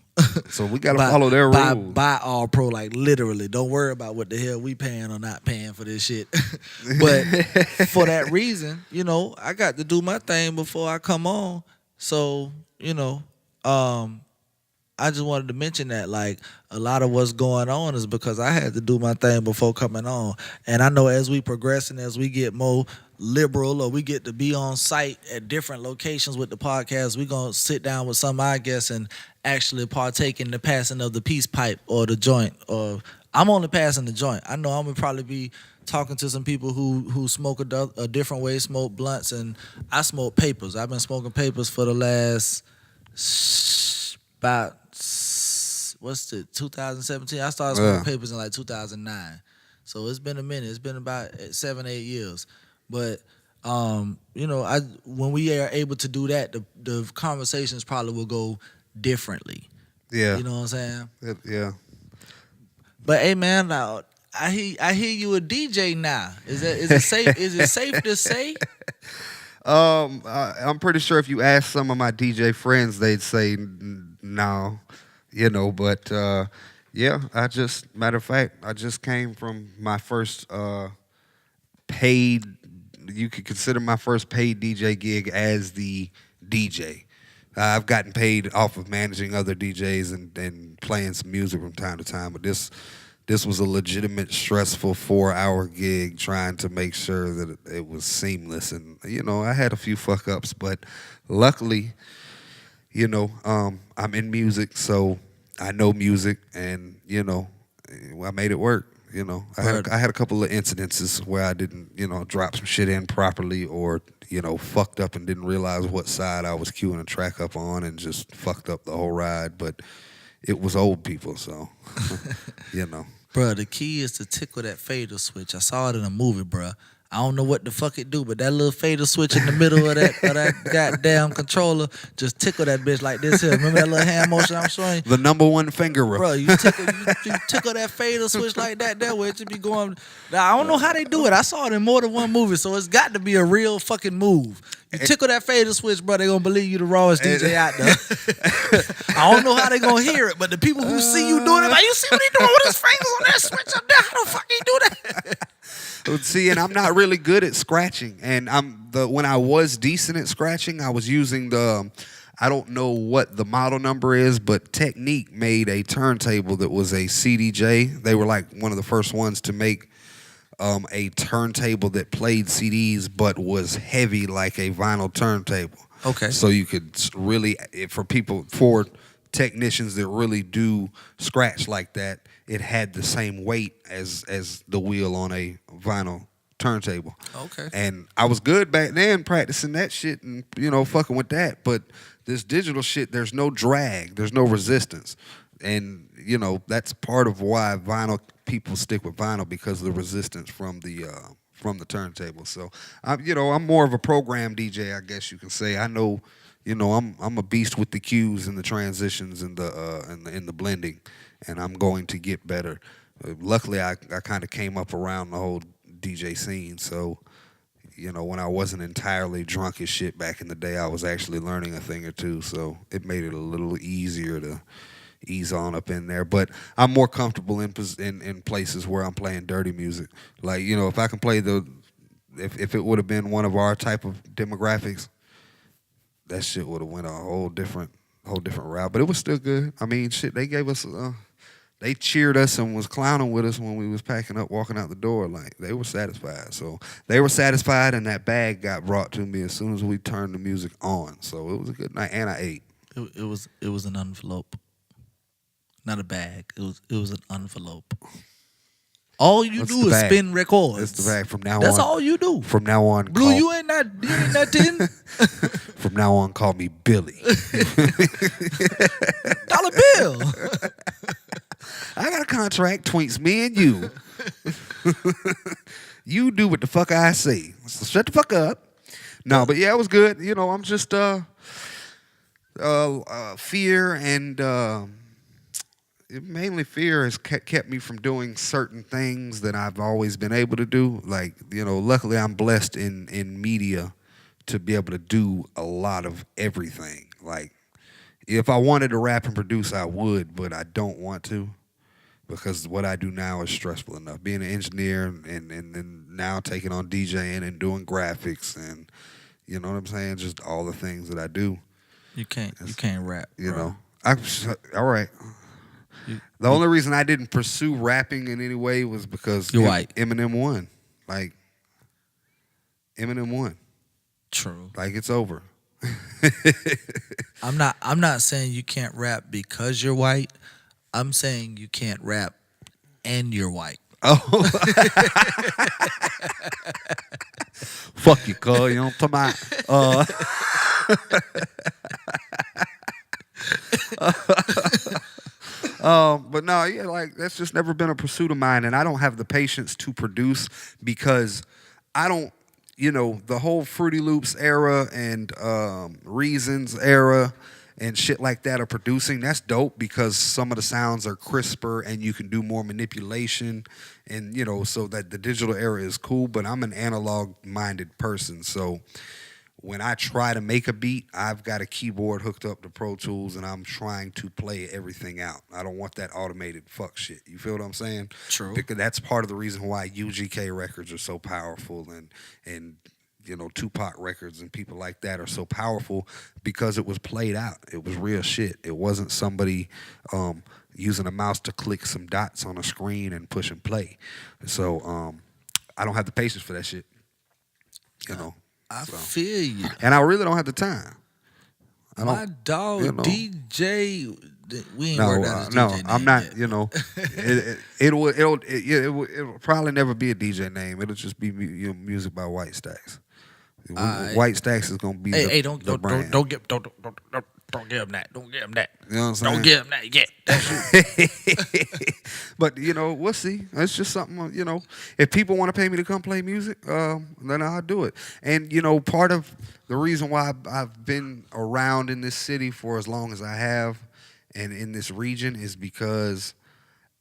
So we gotta follow their rules. Buy All Pro, like literally. Don't worry about what the hell we paying or not paying for this shit. But for that reason, you know, I got to do my thing before I come on. So, you know, I just wanted to mention that, like, a lot of what's going on is because I had to do my thing before coming on. And I know as we progress and as we get more liberal, or we get to be on site at different locations with the podcast, we're going to sit down with some of our guests and actually partake in the passing of the peace pipe or the joint. Or I'm only passing the joint. I know I'm going to probably be talking to some people who smoke a different way, smoke blunts, and I smoke papers. I've been smoking papers for the last about 2017. I started smoking papers in like 2009. So it's been a minute. It's been about 7-8 years. But you know, when we are able to do that, the conversations probably will go differently. Yeah. You know what I'm saying? Yeah. But hey man, now I hear you a DJ now. Is it safe? Is it safe to say? I'm pretty sure if you ask some of my DJ friends, they'd say no, you know. But yeah, matter of fact, I just came from my first paid. You could consider my first paid DJ gig as the DJ. I've gotten paid off of managing other DJs and playing some music from time to time, but this was a legitimate, stressful 4-hour gig trying to make sure that it was seamless. And, you know, I had a few fuck-ups, but luckily, you know, I'm in music, so I know music, and, you know, I made it work. You know, I had a couple of incidences where I didn't, you know, drop some shit in properly, or, you know, fucked up and didn't realize what side I was queuing a track up on and just fucked up the whole ride. But it was old people, so, you know. Bruh, the key is to tickle that fader switch. I saw it in a movie, bruh. I don't know what the fuck it do, but that little fader switch in the middle of that goddamn controller, just tickle that bitch like this here. Remember that little hand motion I'm showing you? The number one finger. Bro, you tickle that fader switch like that way, it should be going. Now, I don't know how they do it. I saw it in more than one movie, so it's got to be a real fucking move. You tickle that fader switch, bro, they gonna believe you the rawest DJ out there. I don't know how they gonna hear it, but the people who see you doing it, like, you see what he doing with his fingers on that switch up there? How the fuck he do that? See, and I'm not really good at scratching. And when I was decent at scratching, I was using I don't know what the model number is, but Technique made a turntable that was a CDJ. They were like one of the first ones to make a turntable that played CDs but was heavy like a vinyl turntable. Okay. So you could really, for technicians that really do scratch like that, it had the same weight as the wheel on a vinyl turntable. Okay. And I was good back then practicing that shit and, you know, fucking with that. But this digital shit, there's no drag, there's no resistance. And, you know, that's part of why people stick with vinyl, because of the resistance from the turntable. So, I'm more of a program DJ, I guess you can say. I know, you know, I'm a beast with the cues and the transitions and the blending, and I'm going to get better. Luckily, I kind of came up around the whole DJ scene, so, you know, when I wasn't entirely drunk as shit back in the day, I was actually learning a thing or two, so it made it a little easier to ease on up in there. But I'm more comfortable in places where I'm playing dirty music. Like, you know, if I can play if it would have been one of our type of demographics, that shit would have went a whole different route. But it was still good. I mean, shit, they gave us, they cheered us and was clowning with us when we was packing up, walking out the door. Like, they were satisfied. So they were satisfied, and that bag got brought to me as soon as we turned the music on. So it was a good night, and I ate. It was an envelope. Not a bag. It was an envelope. All you do is spin records. That's the bag from now on. That's all you do. From now on, Blue, you ain't nothing. From now on, call me Billy. Dollar bill. I got a contract between me and you. You do what the fuck I say. So shut the fuck up. No, but yeah, it was good. You know, I'm just fear and mainly fear has kept me from doing certain things that I've always been able to do. Like, you know, luckily I'm blessed in media to be able to do a lot of everything. Like, if I wanted to rap and produce, I would, but I don't want to because what I do now is stressful enough. Being an engineer and then now taking on DJing and doing graphics and you know what I'm saying, just all the things that I do. You can't rap. You bro. know, all right. The only reason I didn't pursue rapping in any way was because You're white. Eminem won. Like Eminem won. True. Like it's over. I'm not saying you can't rap because you're white. I'm saying you can't rap and you're white. Oh. Fuck you, cuz. You know what I'm talking about? But no, yeah, like that's just never been a pursuit of mine, and I don't have the patience to produce because I don't, you know, the whole Fruity Loops era and Reasons era and shit like that are producing. That's dope because some of the sounds are crisper and you can do more manipulation, and you know, so that the digital era is cool. But I'm an analog-minded person, so when I try to make a beat, I've got a keyboard hooked up to Pro Tools and I'm trying to play everything out. I don't want that automated fuck shit. You feel what I'm saying? True. Because that's part of the reason why UGK records are so powerful and you know, Tupac records and people like that are so powerful because it was played out. It was real shit. It wasn't somebody using a mouse to click some dots on a screen and push and play. So I don't have the patience for that shit. You know. I feel you. And I really don't have the time. My dog, you know. DJ, we ain't No, worked out his no, DJ I'm name not. yet. You know, it'll probably never be a DJ name. It'll just be music by White Stacks. Alright. White Stacks is gonna be. Hey, the don't brand. give him that. Don't give him that. You know what I'm saying? Don't give him that yet. That's But you know, we'll see. It's just something. You know, if people want to pay me to come play music, then I'll do it. And you know, part of the reason why I've been around in this city for as long as I have, and in this region, is because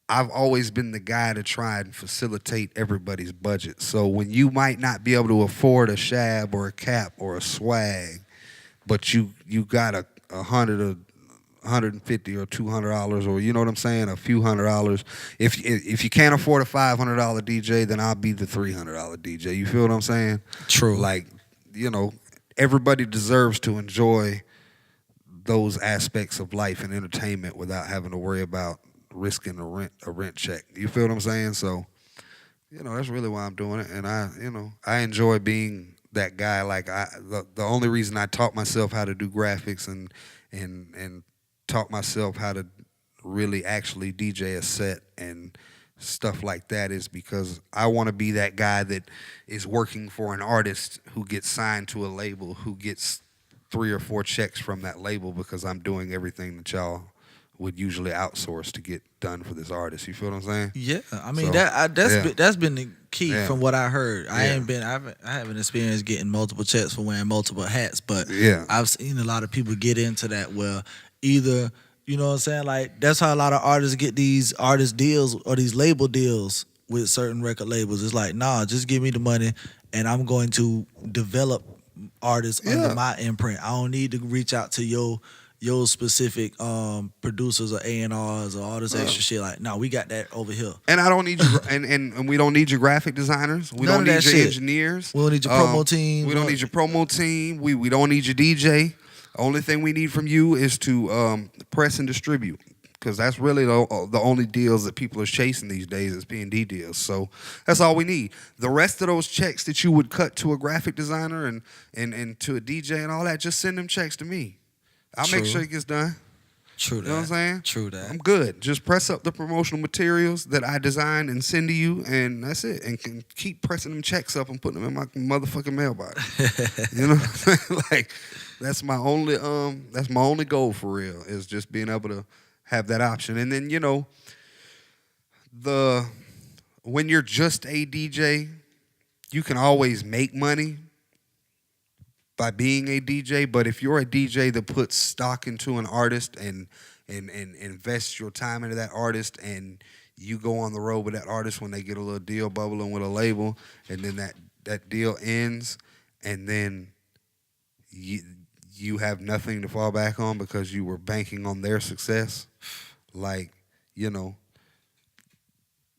I've always been the guy to try and facilitate everybody's budget. So when you might not be able to afford a Shab or a Cap or a Swag, but you got a $100 or $150 or $200, or you know what I'm saying, a few $100. If you can't afford a $500 DJ, then I'll be the $300 DJ. You feel what I'm saying? True. Like, you know, everybody deserves to enjoy those aspects of life and entertainment without having to worry about risking a rent check. You feel what I'm saying? So, you know, that's really why I'm doing it, and I enjoy being that guy. Like the only reason I taught myself how to do graphics and taught myself how to really actually DJ a set and stuff like that is because I want to be that guy that is working for an artist who gets signed to a label, who gets 3 or 4 checks from that label because I'm doing everything that y'all would usually outsource to get done for this artist. You feel what I'm saying? Yeah, I mean So, that's been the key from what I heard. I Yeah. haven't experienced getting multiple checks for wearing multiple hats, but Yeah. I've seen a lot of people get into that. Well, either you know what I'm saying, like that's how a lot of artists get these artist deals or these label deals with certain record labels. It's like, nah, just give me the money, and I'm going to develop artists under my imprint. I don't need to reach out to your specific producers or A&Rs or all this extra shit. Like, no, we got that over here. And I don't need you, and we don't need your graphic designers. We None don't of need that your shit. engineers. We don't need your promo team. We don't need your promo team. We don't need your DJ. Only thing we need from you is to press and distribute, because that's really the only deals that people are chasing these days is P&D deals. So that's all we need. The rest of those checks that you would cut to a graphic designer and to a DJ and all that, just send them checks to me. I'll make True. sure it gets done. True that. You know what I'm saying? True that. I'm good. Just press up the promotional materials that I design and send to you, and that's it. And can keep pressing them checks up and putting them in my motherfucking mailbox. You know what I'm saying? Like, that's my only goal for real, is just being able to have that option. And then, you know, when you're just a DJ, you can always make money by being a DJ, but if you're a DJ that puts stock into an artist and invests your time into that artist, and you go on the road with that artist when they get a little deal bubbling with a label, and then that deal ends, and then you have nothing to fall back on because you were banking on their success, like, you know,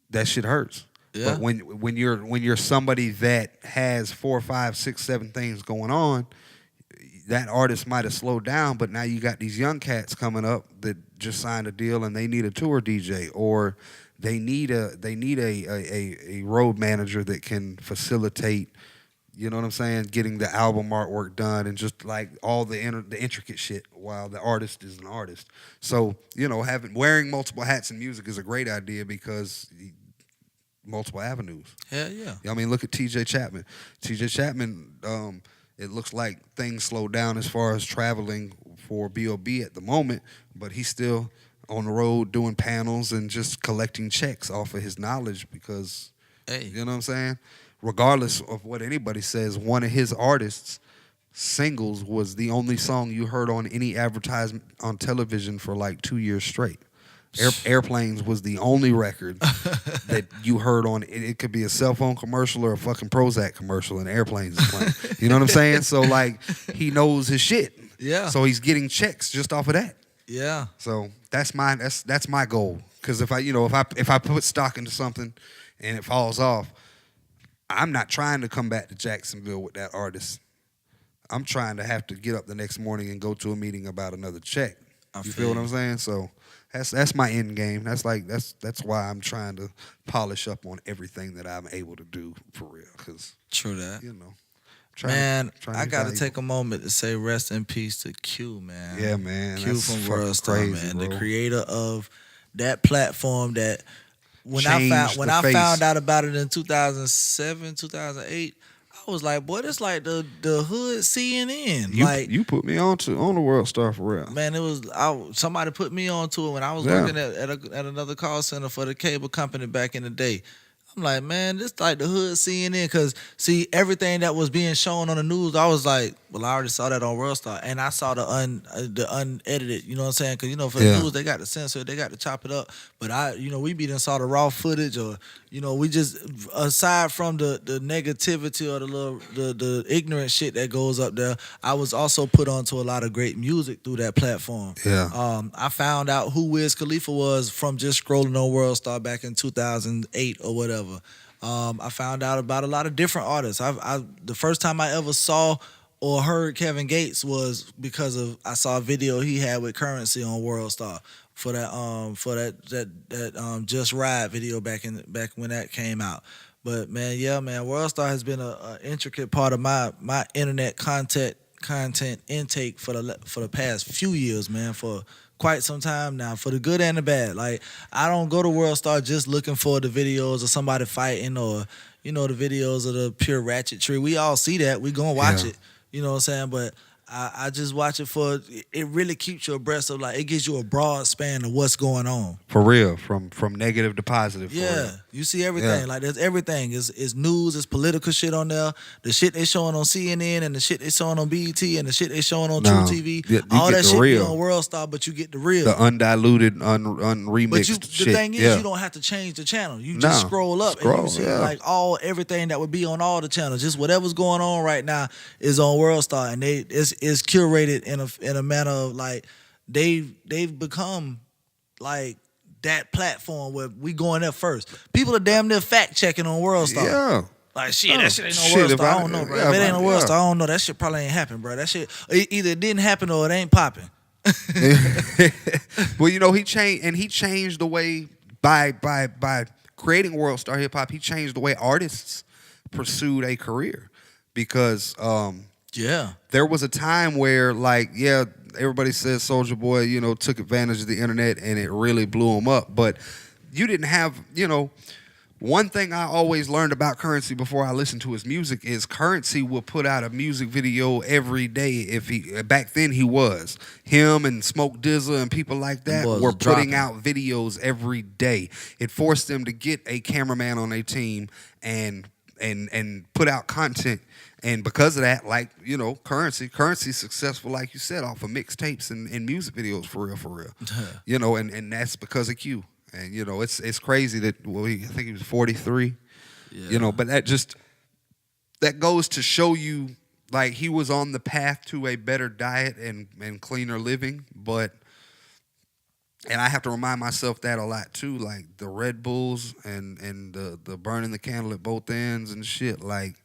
that shit hurts. Yeah. But when you're somebody that has 4, 5, 6, 7 things going on, that artist might have slowed down, but now you got these young cats coming up that just signed a deal and they need a tour DJ, or they need a road manager that can facilitate, you know what I'm saying, getting the album artwork done and just like all the intricate shit while the artist is an artist. So, you know, wearing multiple hats in music is a great idea because multiple avenues. Hell yeah. I mean, look at T.J. Chapman. T.J. Chapman, it looks like things slowed down as far as traveling for B.O.B. at the moment, but he's still on the road doing panels and just collecting checks off of his knowledge because, you know what I'm saying? Regardless of what anybody says, one of his artists' singles was the only song you heard on any advertisement on television for like 2 years straight. Airplanes was the only record that you heard on. It could be a cell phone commercial or a fucking Prozac commercial, and Airplanes is playing. You know what I'm saying? So like, he knows his shit. Yeah. So he's getting checks just off of that. Yeah. So that's my goal. Because if I put stock into something and it falls off, I'm not trying to come back to Jacksonville with that artist. I'm trying to have to get up the next morning and go to a meeting about another check. You feel what I'm saying? So that's my end game. That's why I'm trying to polish up on everything that I'm able to do for real. Cause true that. You know, man, I gotta take a moment to say rest in peace to Q, man. Yeah, man. Q that's from World Star, crazy, man, bro. the creator of that platform that when Changed I the found face. out about it in 2007, 2008. I was like, boy, it's like the hood CNN. You put me on the World Star for real. Man, it was somebody put me onto it when I was working at another call center for the cable company back in the day. I'm like, man, this like the hood CNN, because see, everything that was being shown on the news, I was like, well, I already saw that on World Star, and I saw the unedited, you know what I'm saying? Because, you know, for the news, they got to censor it, they got to chop it up, but we done saw the raw footage, or, you know, we just, aside from the negativity or the ignorant shit that goes up there, I was also put onto a lot of great music through that platform. Yeah. I found out who Wiz Khalifa was from just scrolling on World Star back in 2008 or whatever. I found out about a lot of different artists. The first time I ever saw or heard Kevin Gates was because I saw a video he had with Currency on World Star for that Just Ride video back when that came out. But man, World Star has been a intricate part of my internet content intake for the past few years, man, for quite some time now, for the good and the bad. Like, I don't go to World Star just looking for the videos of somebody fighting or, you know, the videos of the pure ratchetry. We all see that. We gonna watch it. You know what I'm saying? But I just watch it for, it really keeps you abreast of, like, it gives you a broad span of what's going on. For real, from negative to positive. Yeah, you see everything. Yeah. Like, there's everything. It's news, it's political shit on there. The shit they showing on CNN and the shit they showing on BET and the shit they showing on True TV. You all get that the shit real. be on World Star, but you get the real. The undiluted, unremixed But shit. the thing is, you don't have to change the channel. You just scroll up and you see like everything that would be on all the channels. Just whatever's going on right now is on World Star, and it's curated in a manner of, like, they've become like that platform where we going there first. People are damn near fact checking on World Star. Yeah. Like, shit, that shit ain't on World Star. I don't know, bro. If it ain't on World Star, I don't know. That shit probably ain't happen, bro. That shit either it didn't happen or it ain't popping. Well, you know, he changed the way by creating World Star Hip Hop. He changed the way artists pursued a career because there was a time where, like, everybody says Soulja Boy, you know, took advantage of the internet and it really blew him up. But you didn't have, you know, one thing I always learned about Currency before I listened to his music is Currency will put out a music video every day. Back then he was. Him and Smoke DZA and people like that were putting out videos every day. It forced them to get a cameraman on their team and put out content. And because of that, like, you know, Currency's successful, like you said, off of mixtapes and music videos, for real. You know, and that's because of Q. And, you know, it's crazy that, I think he was 43. Yeah. You know, but that goes to show you like he was on the path to a better diet and cleaner living, but and I have to remind myself that a lot too, like the Red Bulls and the burning the candle at both ends and shit. Like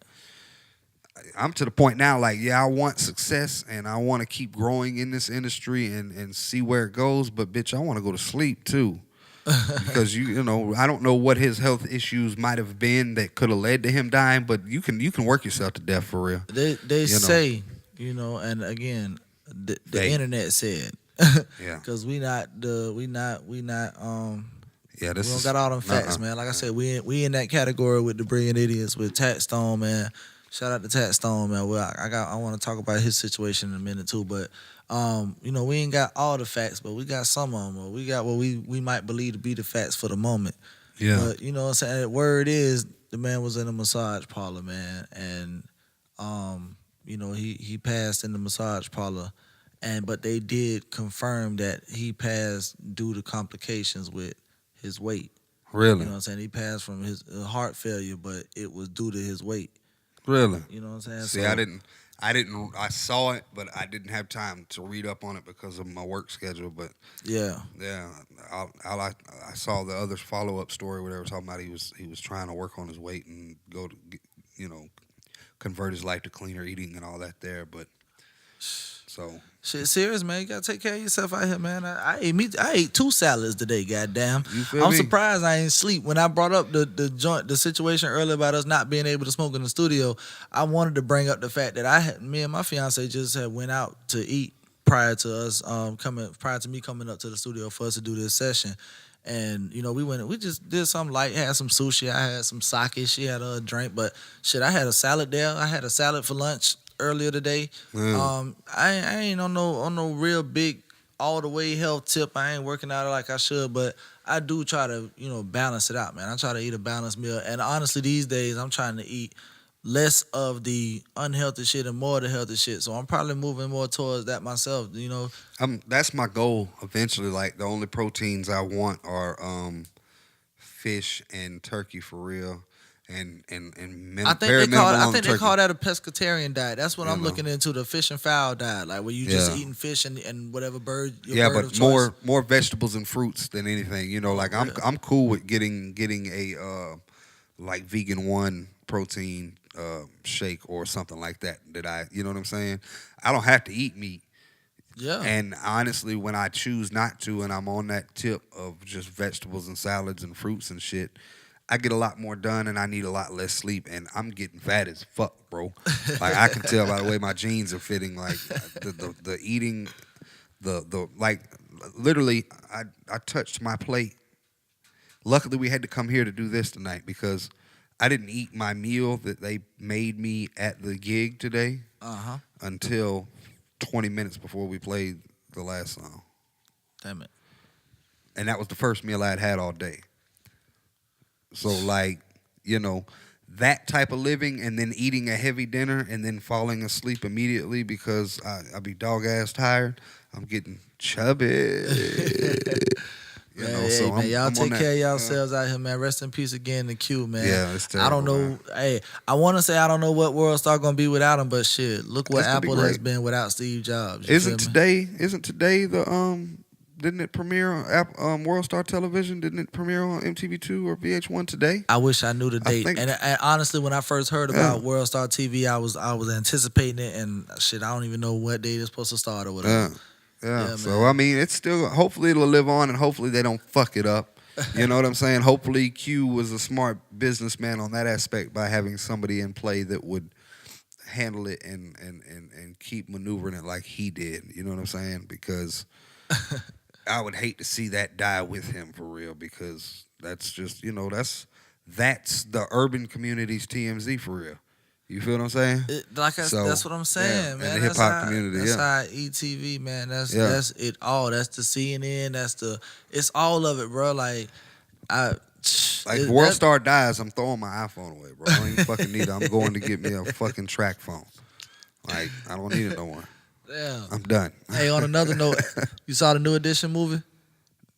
I'm to the point now, like, yeah, I want success and I want to keep growing in this industry and see where it goes, but bitch, I want to go to sleep too. Because you know, I don't know what his health issues might have been that could have led to him dying, but you can work yourself to death for real. They say, you know, and again, the internet said, yeah, because we not yeah, we this don't is, got all them facts, man. Like I said, we in that category with the brilliant idiots with Tat Stone, man. Shout out to Tat Stone, man. Well, I want to talk about his situation in a minute too, but you know, we ain't got all the facts, but we got some of them. Or we got what we might believe to be the facts for the moment. yeah. But you know what I'm saying? The word is the man was in a massage parlor, man, and you know, he passed in the massage parlor, but they did confirm that he passed due to complications with his weight. Really? You know what I'm saying? He passed from his heart failure, but it was due to his weight. Really? You know what I'm saying? See, So, I saw it, but I didn't have time to read up on it because of my work schedule. But yeah. I saw the other follow-up story where they were talking about he was trying to work on his weight and go to, you know, convert his life to cleaner eating and all that there. But so Shit, serious, man. You gotta take care of yourself out here, man. I ate 2 salads today, goddamn. You feel I'm me? surprised I ain't sleep. When I brought up the situation earlier about us not being able to smoke in the studio, I wanted to bring up the fact that me and my fiance just had went out to eat prior to us prior to me coming up to the studio for us to do this session. And you know, we just did something light, had some sushi, I had some sake, she had a drink, but shit, I had a salad there. I had a salad for lunch earlier today. I ain't on no real big all the way health tip. I ain't working out like I should, but I do try to, you know, balance it out, man. I try to eat a balanced meal, and honestly, these days I'm trying to eat less of the unhealthy shit and more of the healthy shit. So I'm probably moving more towards that myself, you know. that's my goal eventually. Like the only proteins I want are fish and turkey for real. And I think very they turkey. call that a pescatarian diet. That's what I'm know. looking into, the fish and fowl diet, like where you just eating fish and whatever bird. Yeah, bird but of choice. more vegetables and fruits than anything. You know, like I'm cool with getting a like vegan one protein shake or something like that. You know what I'm saying? I don't have to eat meat. Yeah. And honestly, when I choose not to, and I'm on that tip of just vegetables and salads and fruits and shit, I get a lot more done and I need a lot less sleep, and I'm getting fat as fuck, bro. Like I can tell by the way my jeans are fitting. Like the eating, the like literally, I touched my plate. Luckily, we had to come here to do this tonight because I didn't eat my meal that they made me at the gig today until 20 minutes before we played the last song. Damn it. And that was the first meal I had all day. So, like, you know, that type of living and then eating a heavy dinner and then falling asleep immediately because I be dog-ass tired, I'm getting chubby. You know, so man, y'all I'm take on that, care of yourselves out here, man. Rest in peace again to Q, man. Yeah, it's terrible, I don't know. man. Hey, I want to say I don't know what World Star gonna be without him, but shit, look what It's gonna be Apple has great. been without Steve Jobs. You Isn't feel me? today the didn't it premiere on World Star Television? Didn't it premiere on MTV2 or VH1 today? I wish I knew the date. think- And honestly, when I first heard about World Star TV, I was anticipating it, and shit, I don't even know what date it's supposed to start or whatever. Yeah. So man. I mean, it's still hopefully it'll live on, and hopefully they don't fuck it up. You know what I'm saying? Hopefully Q was a smart businessman on that aspect by having somebody in play that would handle it and keep maneuvering it like he did. You know what I'm saying? Because I would hate to see that die with him for real, because that's just, you know, that's the urban community's TMZ for real. You feel what I'm saying? So, that's what I'm saying, yeah, man. and the hip hop community, That's yeah. how ETV, man. That's it all. That's the CNN. It's all of it, bro. Like if World Star dies, I'm throwing my iPhone away, bro. I don't even fucking need it. I'm going to get me a fucking track phone. Like, I don't need it no more. Damn. I'm done. Hey, on another note, you saw the New Edition movie?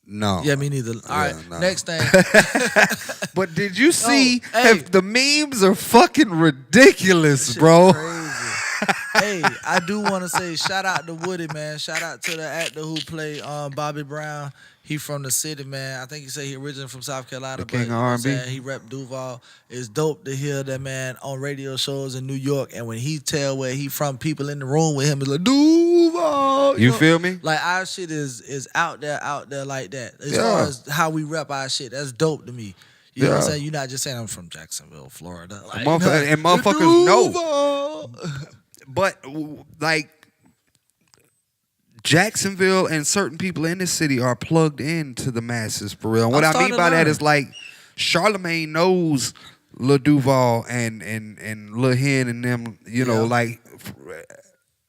No. Yeah, me neither. All right, no. next thing. But did you see hey. if the memes are fucking ridiculous, Shit bro? crazy. Hey, I do want to say shout out to Woody, man. Shout out to the actor who played Bobby Brown. He from the city, man. I think he said he originally from South Carolina, The king of you know what I'm R&B. saying? He rep Duval. It's dope to hear that man on radio shows in New York, and when he tell where he from, people in the room with him is like Duval. You know? feel me? Like our shit is out there like that. As Yeah. far as how we rep our shit, that's dope to me. You know what I'm Yeah. saying? You're not just saying I'm from Jacksonville, Florida. Like, And motherfuckers know. know. But like Jacksonville and certain people in this city are plugged into the masses for real. And what I'm I mean starting by to that learn. is like Charlemagne knows Lil Duval and Lil Hen and them. You know, Yeah. like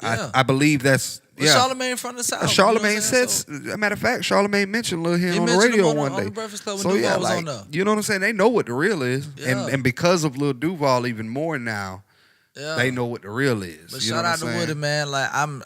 Yeah. I believe that's But Charlemagne from the South. Charlemagne you know what I'm says, saying? as a matter of fact, Charlemagne mentioned Lil Hen He on the mentioned him radio on the- one on day. the Breakfast Club when So Duval yeah, was like on there. you know what I'm saying? They know what the real is, Yeah. and because of Lil Duval even more now, Yeah. they know what the real is. But you know shout what out to I'm saying? Woody, man. Like I'm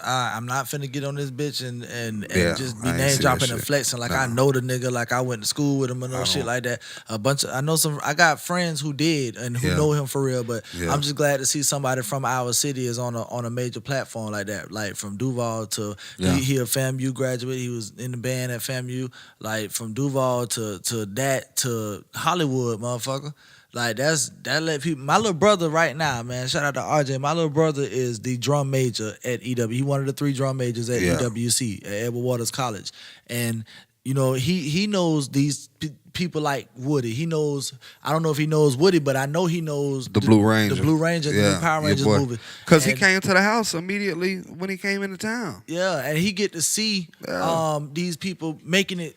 not finna get on this bitch and Yeah, just be I ain't name see that dropping and shit. flexing. Like Nah. I know the nigga. Like I went to school with him and no shit like that. I know some. I got friends who did and who Yeah. know him for real. But Yeah. I'm just glad to see somebody from our city is on a major platform like that. Like from Duval to Yeah. he a FAMU graduate. He was in the band at FAMU. Like from Duval to that to Hollywood, motherfucker. Like that let people. My little brother right now, man. Shout out to RJ. My little brother is the drum major at EW. He one of the 3 drum majors at Yeah. EWC at Edward Waters College, and you know he knows these people like Woody. He knows. I don't know if he knows Woody, but I know he knows The Blue Ranger. the Blue Ranger, the new Power Rangers movie. Because he And- came to the house immediately when he came into town. Yeah, and he get to see Yeah. these people making it,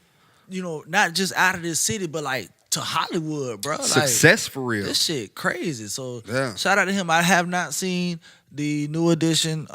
you know, not just out of this city, but like to Hollywood, bro. Like, Success for real. this shit crazy. So Yeah. shout out to him. I have not seen the New Edition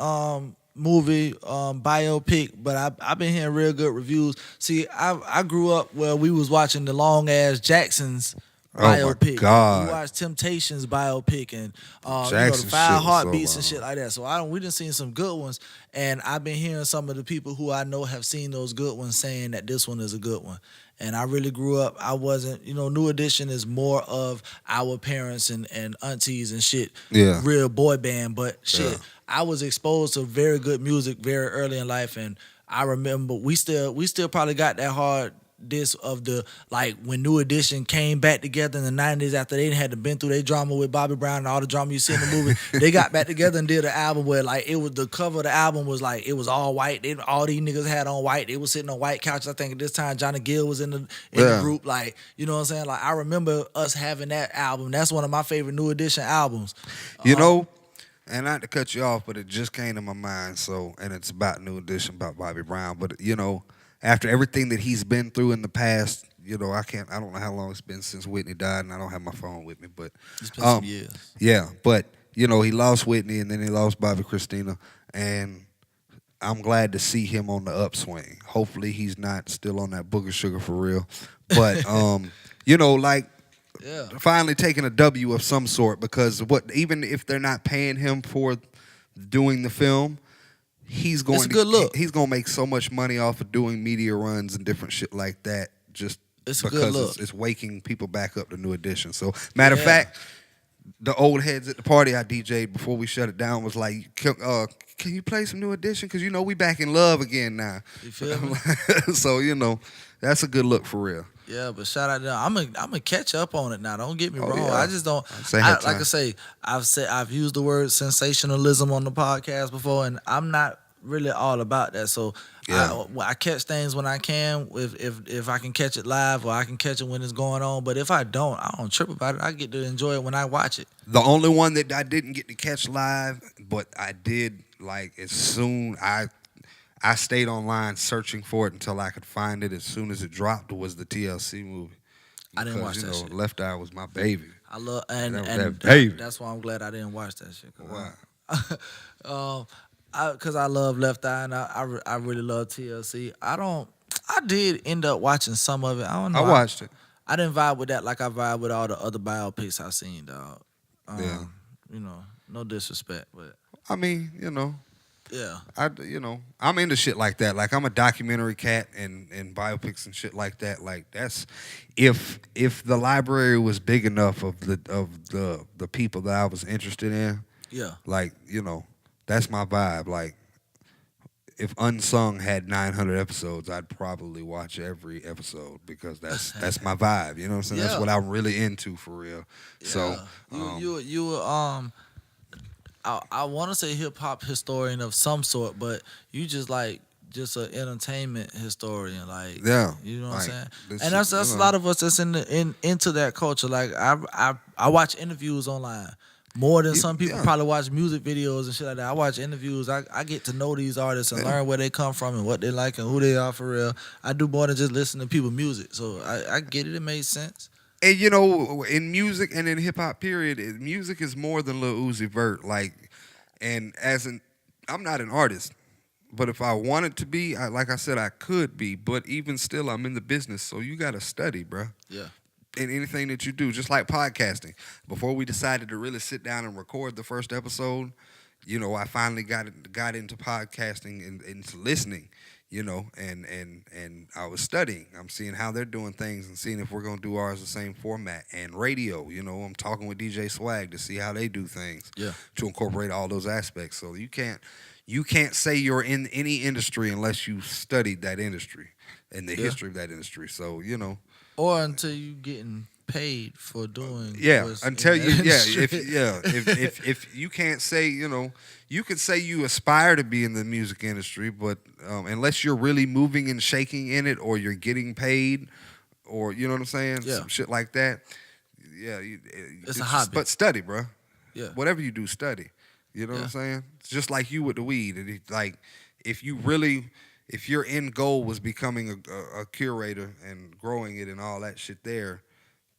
movie biopic, but I've been hearing real good reviews. See, I grew up where we was watching the long ass Jacksons Oh my biopic. God. We watched Temptations biopic and Jackson the shit Five was so Heartbeats and wild. shit like that. So we done seen some good ones, and I've been hearing some of the people who I know have seen those good ones saying that this one is a good one. And I really grew up. I wasn't, New Edition is more of our parents and aunties and shit. Yeah. Real boy band, but shit, Yeah. I was exposed to very good music very early in life, and I remember we still probably got that hard disc of the like when New Edition came back together in the 90s after they had been through their drama with Bobby Brown and all the drama you see in the movie. They got back together and did an album where like it was the cover of the album was like it was all white. All these niggas had on white. They was sitting on white couches. I think at this time Johnny Gill was in the Yeah. group. Like, you know what I'm saying? Like I remember us having that album. That's one of my favorite New Edition albums. You know, and not to cut you off, but it just came to my mind. So, and it's about New Edition, about Bobby Brown. But after everything that he's been through in the past, I don't know how long it's been since Whitney died, and I don't have my phone with me. But It's been some years. yeah, but he lost Whitney, and then he lost Bobby Christina, and I'm glad to see him on the upswing. Hopefully, he's not still on that booger sugar for real. But Yeah. finally taking a W of some sort, because even if they're not paying him for doing the film, he's going It's a good look. He's going to make so much money off of doing media runs and different shit like that, just It's a good because look. it's waking people back up to New Edition. So matter of Yeah. fact, the old heads at the party I DJ'd before we shut it down was like, can you play some New Edition? Because we back in love again now. You feel me? So that's a good look for real. Yeah, but shout out to them. I'm gonna catch up on it now. Don't get me wrong. yeah. I just don't. Say have Like I time. say, I've used the word sensationalism on the podcast before, and I'm not really all about that. So Yeah. I catch things when I can, if I can catch it live or I can catch it when it's going on. But if I don't trip about it. I get to enjoy it when I watch it. The only one that I didn't get to catch live, but I did as soon I stayed online searching for it until I could find it as soon as it dropped, was the TLC movie. I didn't watch Because, that shit. Left Eye was my baby. I love and That baby. that's why I'm glad I didn't watch that shit. Wow. Because I love Left Eye and I really love TLC. I did end up watching some of it. I don't know. I watched it. I didn't vibe with that like I vibe with all the other biopics I've seen, dog. Yeah. No disrespect, but I mean, yeah. I'm into shit like that. Like, I'm a documentary cat and biopics and shit like that. Like, that's if the library was big enough of the people that I was interested in, Yeah. like, That's my vibe. Like, if Unsung had 900 episodes, I'd probably watch every episode because that's my vibe. You know what I'm saying? Yeah. That's what I'm really into for real. So I want to say hip hop historian of some sort, but you just like just an entertainment historian, like yeah, you know what like, I'm saying. this And that's shit, a lot of us that's into that culture. Like I watch interviews online more than some people yeah. probably watch music videos and shit like that. I watch interviews. I get to know these artists and learn where they come from and what they like and who they are for real. I do more than just listen to people's music, so I get it. It made sense. And you know, in music and in hip hop, period, music is more than Lil Uzi Vert. Like, and I'm not an artist, but if I wanted to be, like I said, I could be. But even still, I'm in the business, so you got to study, bro. Yeah. In anything that you do, just like podcasting. Before we decided to really sit down and record the first episode, you know, I finally got into podcasting and into listening. You know, and I was studying. I'm seeing how they're doing things and seeing if we're gonna do ours the same format. And radio, you know, I'm talking with DJ Swag to see how they do things. Yeah. To incorporate all those aspects. So you can't say you're in any industry unless you studied that industry and the history of that industry. So, you know. Or until you getting paid for doing. Until you if you can't say, you know, you could say you aspire to be in the music industry, but unless you're really moving and shaking in it, or you're getting paid, or you know what I'm saying, some shit like that. Yeah, it's a hobby. But study, bro. Yeah, whatever you do, study. You know what I'm saying? It's just like you with the weed. Like if your end goal was becoming a curator and growing it and all that shit there,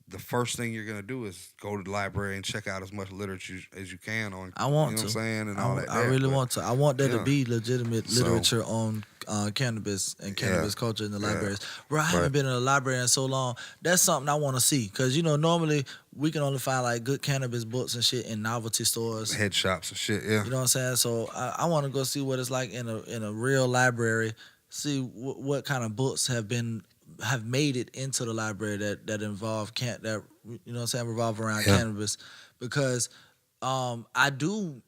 the first thing you're gonna do is go to the library and check out as much literature as you can on. I want you know to. What I'm saying, and all that. I really want to. I want there to yeah. be legitimate literature on cannabis and cannabis culture in the libraries. Bro, I haven't been in a library in so long. That's something I want to see, because you know normally we can only find like good cannabis books and shit in novelty stores, head shops and shit. Yeah, you know what I'm saying. So I want to go see what it's like in a real library. See what kind of books have made it into the library that involve that you know what I'm saying, revolve around cannabis, because I do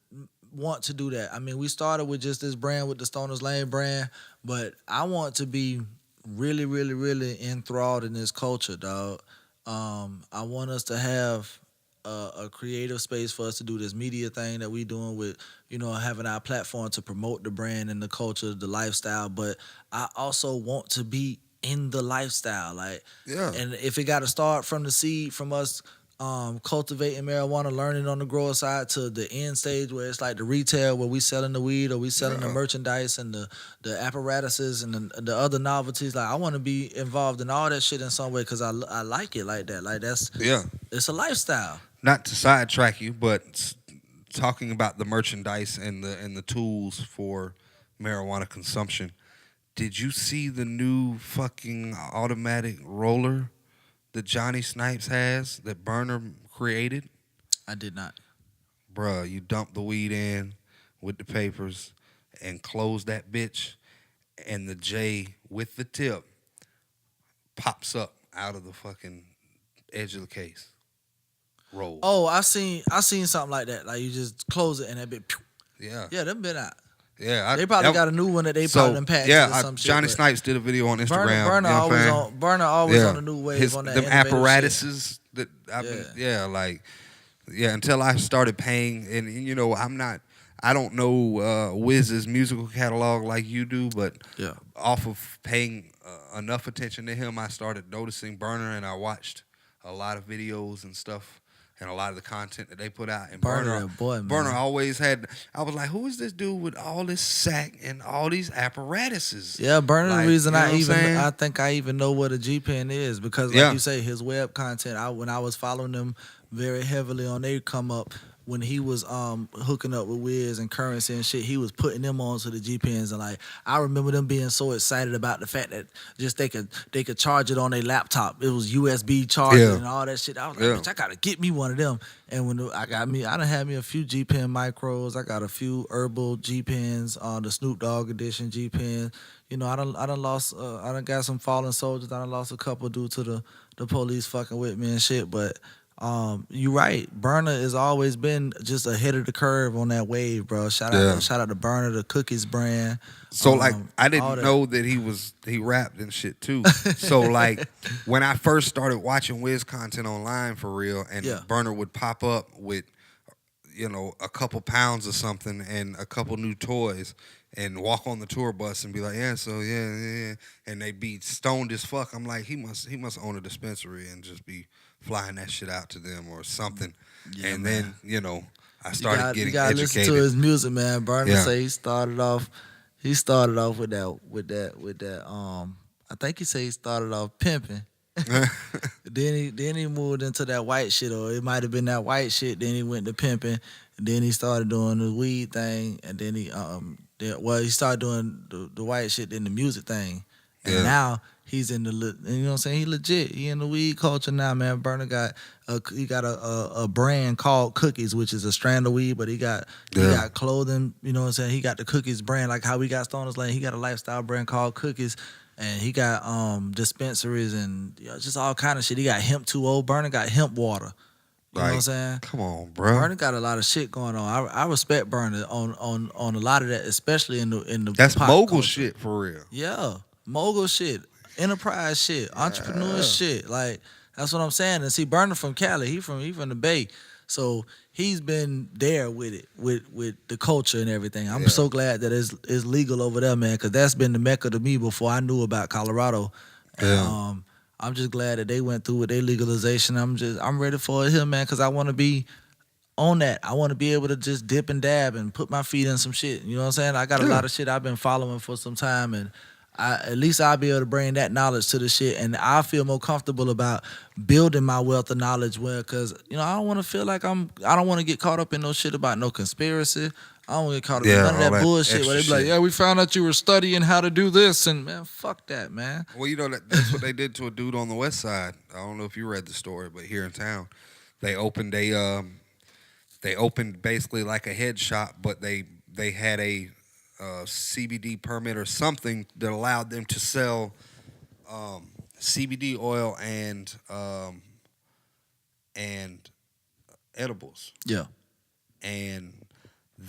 want to do that. I mean, we started with just this brand with the Stoners Lane brand, but I want to be really, really, really enthralled in this culture, dog. I want us to have a creative space for us to do this media thing that we doing with, you know, having our platform to promote the brand and the culture, the lifestyle. But I also want to be in the lifestyle, like, and if it got to start from the seed, from us cultivating marijuana, learning on the grower side, to the end stage where it's like the retail, where we selling the weed or we selling the merchandise and the apparatuses and the other novelties. Like, I want to be involved in all that shit in some way, because I like it like that. Like, that's it's a lifestyle. Not to sidetrack you, but talking about the merchandise and the tools for marijuana consumption. Did you see the new fucking automatic roller that Johnny Snipes has, that Burner created? I did not. Bruh, you dump the weed in with the papers and close that bitch, and the J with the tip pops up out of the fucking edge of the case. Roll. Oh, I seen something like that. Like, you just close it and that bit. Yeah, them been out. Yeah, they probably got a new one that they probably done packaged or some shit. Johnny Snipes did a video on Instagram. Burner always on the new wave on that. Them apparatuses shit. Until I started paying, and you know, I don't know Wiz's musical catalog like you do, but off of paying enough attention to him, I started noticing Burner, and I watched a lot of videos and stuff, and a lot of the content that they put out. And Burner always had, I was like, who is this dude with all this sack and all these apparatuses? Yeah, Burner, like, the reason I think I even know what a G-Pen is, because like you say, his web content, when I was following them very heavily on their come up, when he was hooking up with Wiz and Currency and shit, he was putting them onto the G-Pens, and like, I remember them being so excited about the fact that just they could charge it on their laptop. It was USB charging and all that shit. I was like, bitch, I gotta get me one of them. And when I done had me a few G-Pen micros. I got a few herbal G-Pens, the Snoop Dogg edition G-Pen. You know, I done lost, I done got some fallen soldiers. I done lost a couple due to the police fucking with me and shit, but You right. Burner has always been just ahead of the curve on that wave, bro. Shout out to Burner, the Cookies brand. So like I all didn't that. know that he rapped and shit too. So like when I first started watching Wiz content online for real, and Yeah. Burner would pop up with, you know, a couple pounds or something and a couple new toys, and walk on the tour bus and be like, yeah, and they be stoned as fuck. I'm like, he must own a dispensary and just be flying that shit out to them or something. Yeah, and man. then, you know, I started you getting gotta educated. listen to his music, man. Burner Yeah. say he started off with that. I think he said he started off pimping. Then he moved into that white shit, or it might have been that white shit. Then he went to pimping, and then he started doing the weed thing, and then he started doing the white shit, then the music thing, and Yeah. now he's in you know what I'm saying? He legit. He in the weed culture now, man. Burner got a brand called Cookies, which is a strand of weed, but he got clothing. You know what I'm saying? He got the Cookies brand, like how we got Stoners Lane. He got a lifestyle brand called Cookies. And he got dispensaries and just all kind of shit. He got hemp 2.0. Burner got hemp water. You know what I'm saying? Come on, bro. Burner got a lot of shit going on. I respect Burner on a lot of that, especially in the That's pop mogul culture. shit for real. Yeah, mogul shit, enterprise shit, entrepreneur shit. Like that's what I'm saying. And see, Burner from Cali, he from the Bay, so he's been there with it, with the culture and everything. I'm so glad that it's legal over there, man, because that's been the mecca to me before I knew about Colorado. And, I'm just glad that they went through with their legalization. I'm ready for it here, man, because I want to be on that. I want to be able to just dip and dab and put my feet in some shit. You know what I'm saying? I got a lot of shit I've been following for some time, and at least I'll be able to bring that knowledge to the shit, and I feel more comfortable about building my wealth of knowledge. Because I don't want to feel like I don't want to get caught up in no shit about no conspiracy. I don't want to get caught up in none of all that that bullshit where they be extra like, shit. yeah, we found out you were studying how to do this, and man, fuck that, man. Well, you know that's what they did to a dude on the west side. I don't know if you read the story, but here in town, they opened basically like a head shop, but they had a CBD permit or something that allowed them to sell CBD oil and edibles. Yeah. And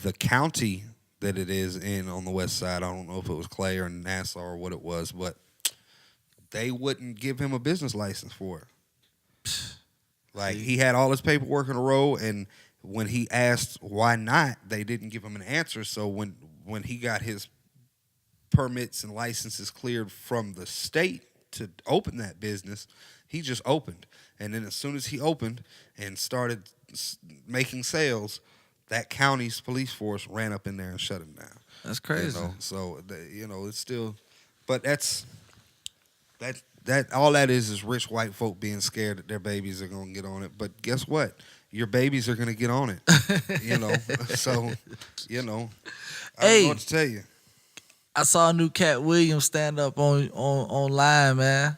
the county that it is in on the west side, I don't know if it was Clay or Nassau or what it was, but they wouldn't give him a business license for it. Like, he had all his paperwork in a row, and when he asked why not, they didn't give him an answer. So when he got his permits and licenses cleared from the state to open that business, he just opened. And then as soon as he opened and started making sales, that county's police force ran up in there and shut him down. That's crazy. So it's still, but that all that is rich white folk being scared that their babies are gonna get on it. But guess what? Your babies are gonna get on it. So I don't know what to tell you. I saw a new Cat Williams stand up online, man.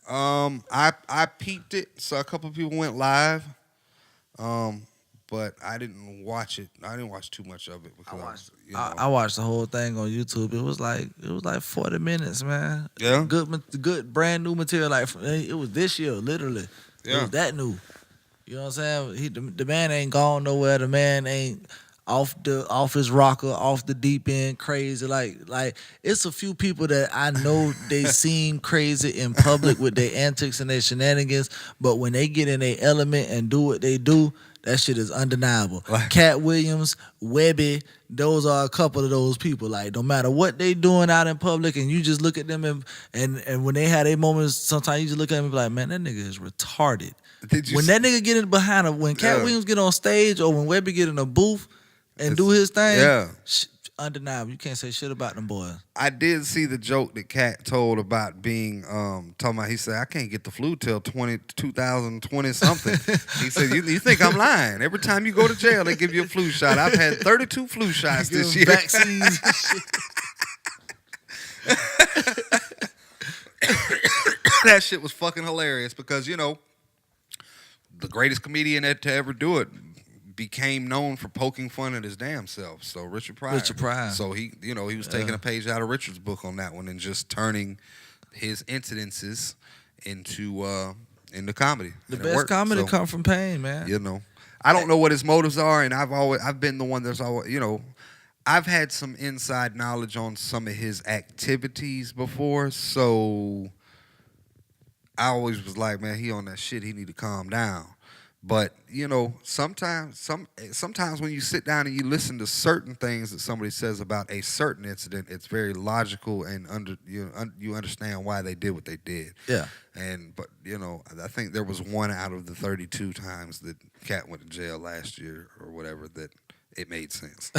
I peeped it. So a couple of people went live. But I didn't watch it. I didn't watch too much of it because I watched the whole thing on YouTube. It was like 40 minutes, man. Yeah? Good brand new material. Like it was this year, literally. Yeah. It was that new. You know what I'm saying? The man ain't gone nowhere. The man ain't off his rocker, off the deep end, crazy. Like it's a few people that I know they seem crazy in public with their antics and their shenanigans, but when they get in their element and do what they do, that shit is undeniable. Like, Cat Williams, Webby, those are a couple of those people. Like, no matter what they doing out in public, and you just look at them and when they have their moments, sometimes you just look at them and be like, man, that nigga is retarded. When that nigga get in behind him, when Cat Williams get on stage or when Webby get in a booth and do his thing, undeniable. You can't say shit about them boys. I did see the joke that Cat told about being talking about. He said, I can't get the flu till 2020 something. He said, you think I'm lying? Every time you go to jail, they give you a flu shot. I've had 32 flu shots this year. Vaccines and shit. That shit was fucking hilarious because the greatest comedian to ever do it became known for poking fun at his damn self. So Richard Pryor. So he was taking a page out of Richard's book on that one and just turning his incidences into in the comedy. The and it best worked. comedy So, come from pain, man. You know, I don't know what his motives are, and I've been the one that's always, you know, I've had some inside knowledge on some of his activities before, so I always was like, man, he on that shit. He need to calm down. But you know, sometimes when you sit down and you listen to certain things that somebody says about a certain incident, it's very logical and you understand why they did what they did. Yeah. But you know, I think there was one out of the 32 times that Cat went to jail last year or whatever that it made sense.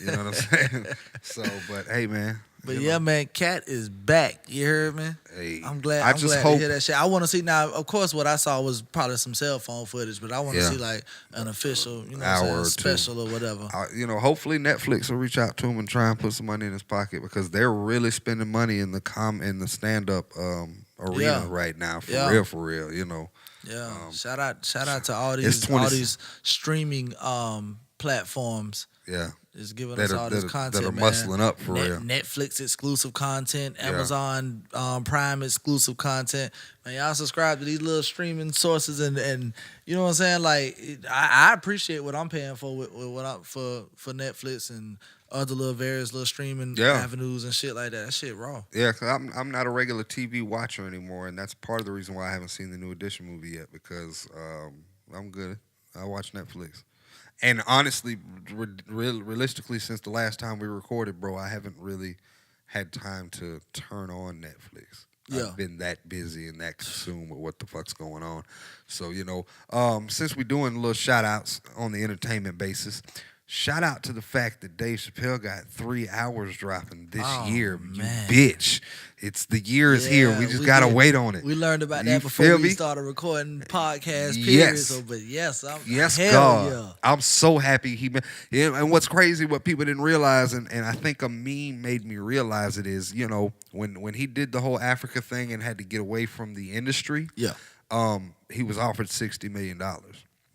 You know what I'm saying? So, but hey, man. But you yeah, know, man, Cat is back. You heard me? Hey, I'm glad. I I'm just glad hope- to hear that shit. I want to see now. Of course, what I saw was probably some cell phone footage, but I want to Yeah. see like an official, you know, Hour what I'm or saying, two. special or whatever. you know, hopefully Netflix will reach out to him and try and put some money in his pocket because they're really spending money in the stand up arena Yeah. right now for Yeah. real. You know, Yeah. Shout out to all it's these streaming platforms. yeah, Is giving that us are, all this that are, content, that are man. muscling up for real. Netflix exclusive content, Yeah. Amazon Prime exclusive content. Man, y'all subscribe to these little streaming sources, and you know what I'm saying. Like, I appreciate what I'm paying for with what for Netflix and other little various little streaming Yeah. avenues and shit like that. That shit raw. Yeah, cause I'm not a regular TV watcher anymore, and that's part of the reason why I haven't seen the New Edition movie yet because I'm good. I watch Netflix. And honestly, realistically, since the last time we recorded, bro, I haven't really had time to turn on Netflix. Yeah. I've been that busy and that consumed with what the fuck's going on. So, you know, since we're doing little shout-outs on the entertainment basis, shout out to the fact that Dave Chappelle got 3 hours dropping this year. man. You bitch. It's the year is here. We just gotta did. wait on it. We learned about You that before feel we me? started recording podcast. Period. Yes. So, but yes, Yes, hell God. yeah. I'm so happy and what's crazy, what people didn't realize, and I think a meme made me realize it is, you know, when he did the whole Africa thing and had to get away from the industry, Yeah. he was offered $60 million.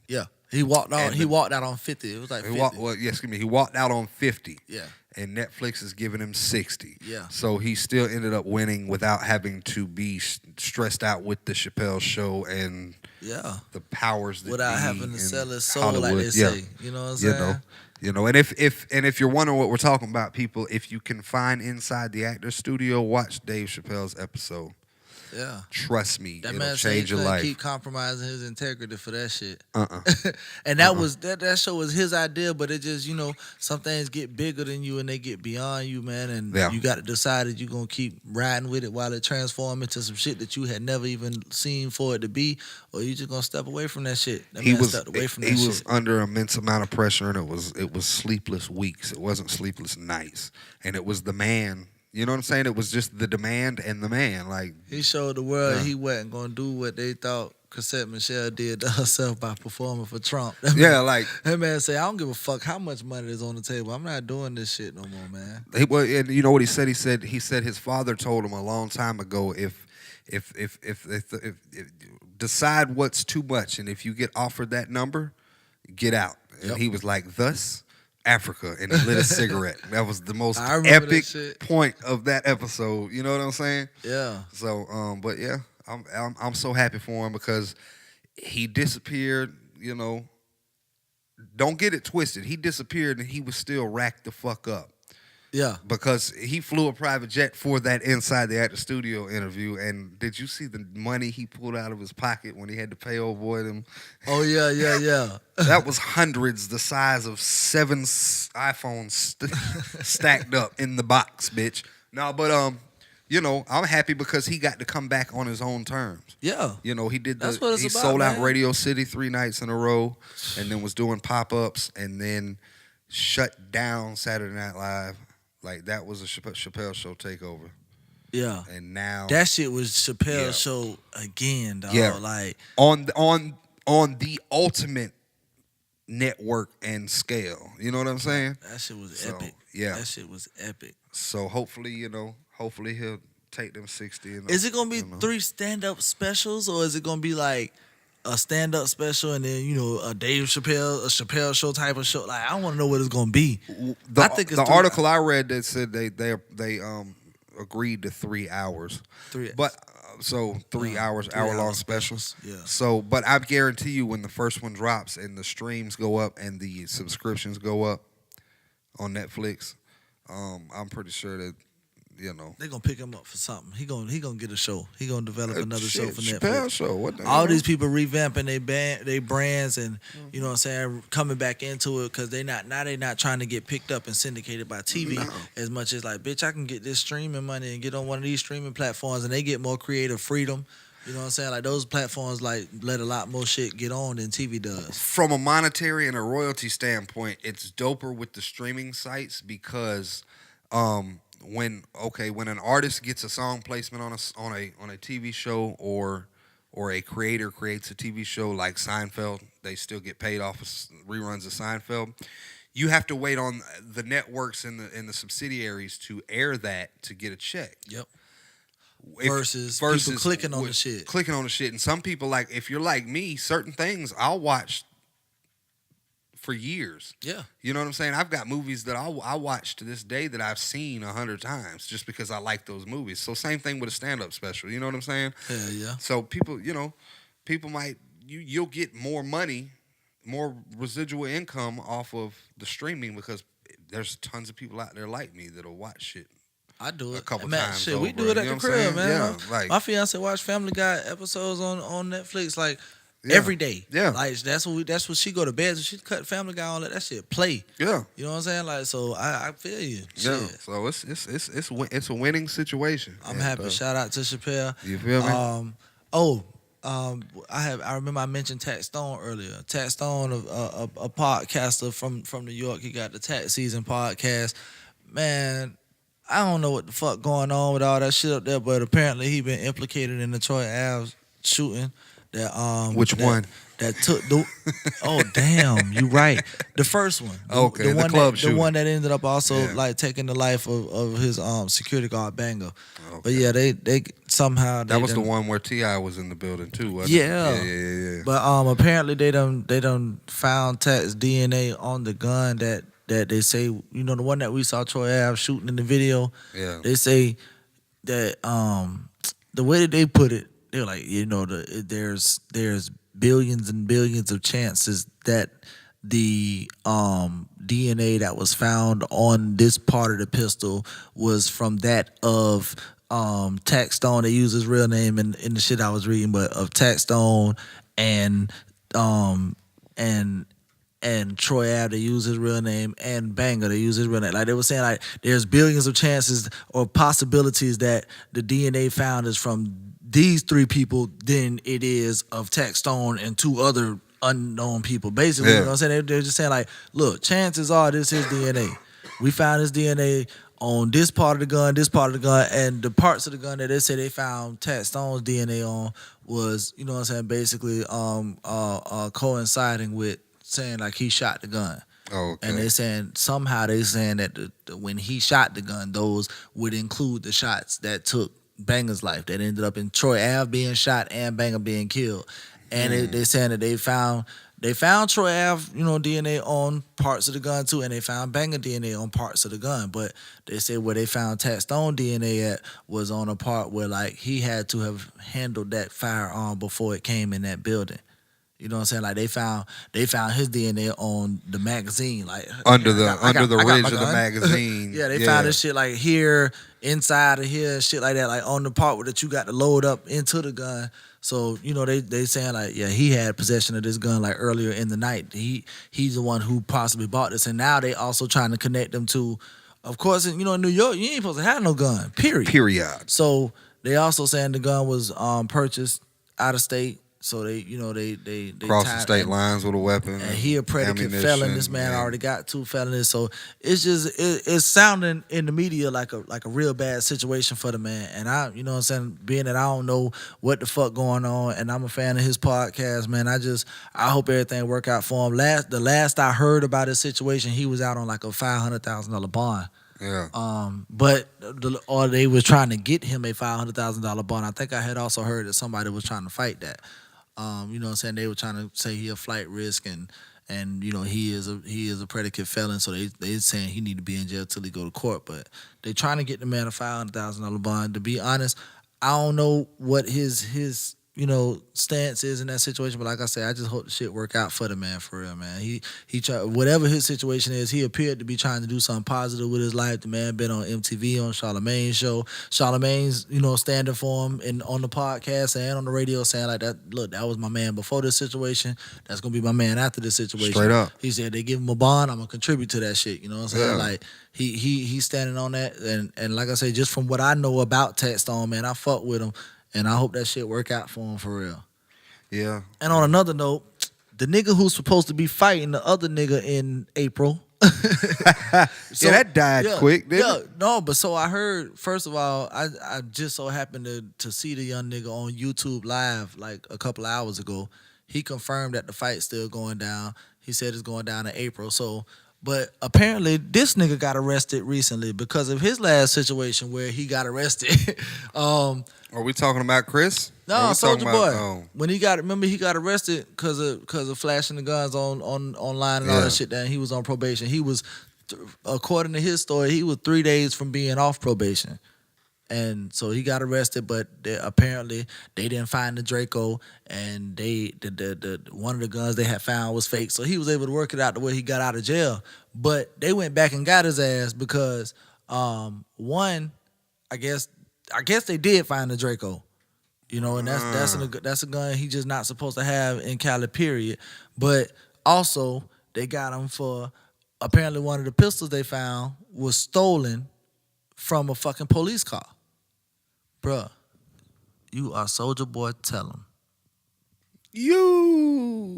Yeah. He walked out. And He walked out on 50. It was like 50. He walked out on 50. Yeah. And Netflix is giving him 60. Yeah. So he still ended up winning without having to be stressed out with the Chappelle Show and Yeah. the powers that Without be having to in sell his soul, Hollywood. like they Yeah. say. You know what I'm saying? You know, and if you're wondering what we're talking about, people, if you can find Inside the Actors Studio, watch Dave Chappelle's episode. Yeah. Trust me, That it'll man said he change your couldn't life. keep compromising his integrity for that shit. Uh-uh. And that was that show was his idea, but it just, you know, some things get bigger than you and they get beyond you, man. And Yeah. you got to decide that you're gonna keep riding with it while it transforms into some shit that you had never even seen for it to be, or you just gonna step away from that shit. That He man was stepped away from he that was shit. under immense amount of pressure, and it was sleepless weeks. It wasn't sleepless nights, and it was the man. You know what I'm saying? It was just the demand and the man. Like, He showed the world Yeah. he wasn't gonna do what they thought Cassette Michelle did to herself by performing for Trump. yeah, like That man say, I don't give a fuck how much money is on the table. I'm not doing this shit no more, man. and you know what he said? He said his father told him a long time ago, if decide what's too much, and if you get offered that number, get out. And Yep. he was like, thus Africa, and he lit a cigarette. That was the most I remember that epic shit. point of that episode. You know what I'm saying? Yeah. So, but yeah, I'm so happy for him because he disappeared. You know, don't get it twisted. He disappeared and he was still racked the fuck up Yeah. because he flew a private jet for that Inside the Actor Studio interview. And did you see the money he pulled out of his pocket when he had to pay old boy them? Oh yeah, yeah. That was hundreds the size of 7 iPhones stacked up in the box, bitch. No, but you know, I'm happy because he got to come back on his own terms. Yeah. You know, he did That's what it's he about, sold out man. Radio City 3 nights in a row, and then was doing pop-ups, and then shut down Saturday Night Live. Like, that was a Chappelle Show takeover. Yeah. And now That shit was Chappelle's Yeah. show again, dog. Yeah. Like, on the ultimate network and scale. You know what I'm saying? that shit was So, epic. yeah. That shit was epic. So hopefully he'll take them 60. And Is it gonna be you know. 3 stand-up specials, or is it gonna be like a stand-up special and then, you know, a Chappelle show type of show? Like, I want to know what it's gonna be. I think it's the 3 article I read that said they agreed to 3 hours. 3 But So 3 hours, 3 hour-long hour specials. Yeah. So, but I guarantee you, when the first one drops and the streams go up and the subscriptions go up on Netflix, I'm pretty sure that They gonna pick him up for something. He gonna get a show. He gonna develop another show for Chappelle Netflix. show. What the All hell? these people revamping their brands and you know what I'm saying, coming back into it because they not trying to get picked up and syndicated by TV as much as like, bitch, I can get this streaming money and get on one of these streaming platforms and they get more creative freedom. You know what I'm saying? Like those platforms like let a lot more shit get on than TV does. From a monetary and a royalty standpoint, it's doper with the streaming sites because when an artist gets a song placement on a TV show or a creator creates a TV show like Seinfeld, they still get paid off of reruns of Seinfeld. You have to wait on the networks and the subsidiaries to air that to get a check. Yep. Versus people clicking on the shit. Clicking on the shit. And some people, like, if you're like me, certain things I'll watch for years. Yeah. You know what I'm saying? I've got movies that I watch to this day that I've seen 100 times just because I like those movies. So same thing with a stand-up special. You know what I'm saying? Yeah. So people might, you'll get more money, more residual income off of the streaming because there's tons of people out there like me that'll watch shit. I do it a couple man, times shit, we over, do it at you know the what I'm crib, saying? man. Yeah, like- my fiance watch Family Guy episodes on Netflix like Yeah. every day. Yeah. Like that's what she go to bed. So she cut Family Guy on that shit play. Yeah. You know what I'm saying? Like so I feel you. Yeah. Shit. So it's a winning situation. I'm happy. Shout out to Chappelle. You feel me? I remember I mentioned Tat Stone earlier. Tat Stone, a podcaster from New York. He got the Tat Season podcast. Man, I don't know what the fuck going on with all that shit up there, but apparently he been implicated in the Troy Ave shooting. Which one? That took the. Oh damn, you right. The first one. Okay, the one club the shooting. one that ended up also Yeah. like taking the life of his security guard Banger. Okay. But yeah, they somehow That was the done- one where T.I. was in the building too, wasn't Yeah. it? Yeah. But apparently they done found Tat's DNA on the gun that they say, you know, the one that we saw Troy Ave shooting in the video. Yeah. They say that the way that they put it, they're like, you know, there's billions and billions of chances that the DNA that was found on this part of the pistol was from that of Tax Stone. They use his real name in the shit I was reading, but of Tax Stone and Troy Ave, they use his real name, and Banger, they use his real name. Like they were saying, like there's billions of chances or possibilities that the DNA found is from these three people than it is of Tax Stone and two other unknown people. Basically, Yeah. you know what I'm saying? They're just saying like, look, chances are this is DNA. We found his DNA on this part of the gun, and the parts of the gun that they say they found Tax Stone's DNA on was, you know what I'm saying, basically coinciding with saying like he shot the gun. Oh, okay. And they saying that when he shot the gun, those would include the shots that took Banger's life, that ended up in Troy Ave being shot and Banger being killed. And they saying that they found Troy Ave, you know, DNA on parts of the gun too, and they found Banger DNA on parts of the gun. But they said where they found Tat Stone DNA at was on a part where like he had to have handled that firearm before it came in that building. You know what I'm saying? Like they found his DNA on the magazine, like under the I got ridge my of the gun. magazine. Yeah, they found this shit like here, inside of here, shit like that, like on the part where that you got to load up into the gun. So, you know, they saying like, yeah, he had possession of this gun like earlier in the night. He's the one who possibly bought this. And now they also trying to connect them to, of course, you know, in New York, you ain't supposed to have no gun, period. So they also saying the gun was purchased out of state. So they Crossing tied- state lines with a weapon. and he a predicate ammunition, felon. This man already got 2 felonies. So it's just it's sounding in the media like a real bad situation for the man. And I, you know what I'm saying, being that I don't know what the fuck going on, and I'm a fan of his podcast, man. I hope everything work out for him. The last I heard about his situation, he was out on like a $500,000 bond. Yeah. But or they was trying to get him a $500,000 bond. I think I had also heard that somebody was trying to fight that. You know what I'm saying? They were trying to say he a flight risk and you know he is a predicate felon, so they saying he need to be in jail till he go to court. But they trying to get the man a $500,000 bond. To be honest, I don't know what his stance is in that situation, but like I said, I just hope the shit work out for the man, for real, man. He try, whatever his situation is, he appeared to be trying to do something positive with his life. The man been on MTV on Charlamagne's show. Charlamagne's, standing for him on the podcast and on the radio saying like that, look, that was my man before this situation. That's gonna be my man after this situation. Straight up. He said they give him a bond, I'm gonna contribute to that shit. You know what I'm saying? Yeah. Like he's standing on that, and like I say, just from what I know about Tat Stone, man, I fuck with him. And I hope that shit work out for him for real. Yeah. And on another note, the nigga who's supposed to be fighting the other nigga in April. Yeah, that died quick, didn't it? No, but so I heard, first of all, I just so happened to see the young nigga on YouTube Live like a couple hours ago. He confirmed that the fight's still going down. He said it's going down in April. So, but apparently this nigga got arrested recently because of his last situation where he got arrested. Are we talking about Chris? Or are No, we Soldier talking Boy. about- When he got arrested because of flashing the guns online and all Yeah. that shit. That he was on probation. He was, according to his story, he was 3 days from being off probation, and so he got arrested. But apparently they didn't find the Draco, and the one of the guns they had found was fake. So he was able to work it out the way he got out of jail. But they went back and got his ass because one, I guess they did find the Draco. And that's a gun he just not supposed to have in Cali, period. But also they got him for apparently one of the pistols they found was stolen from a fucking police car. Bruh, you are Soldier Boy, tell him. You.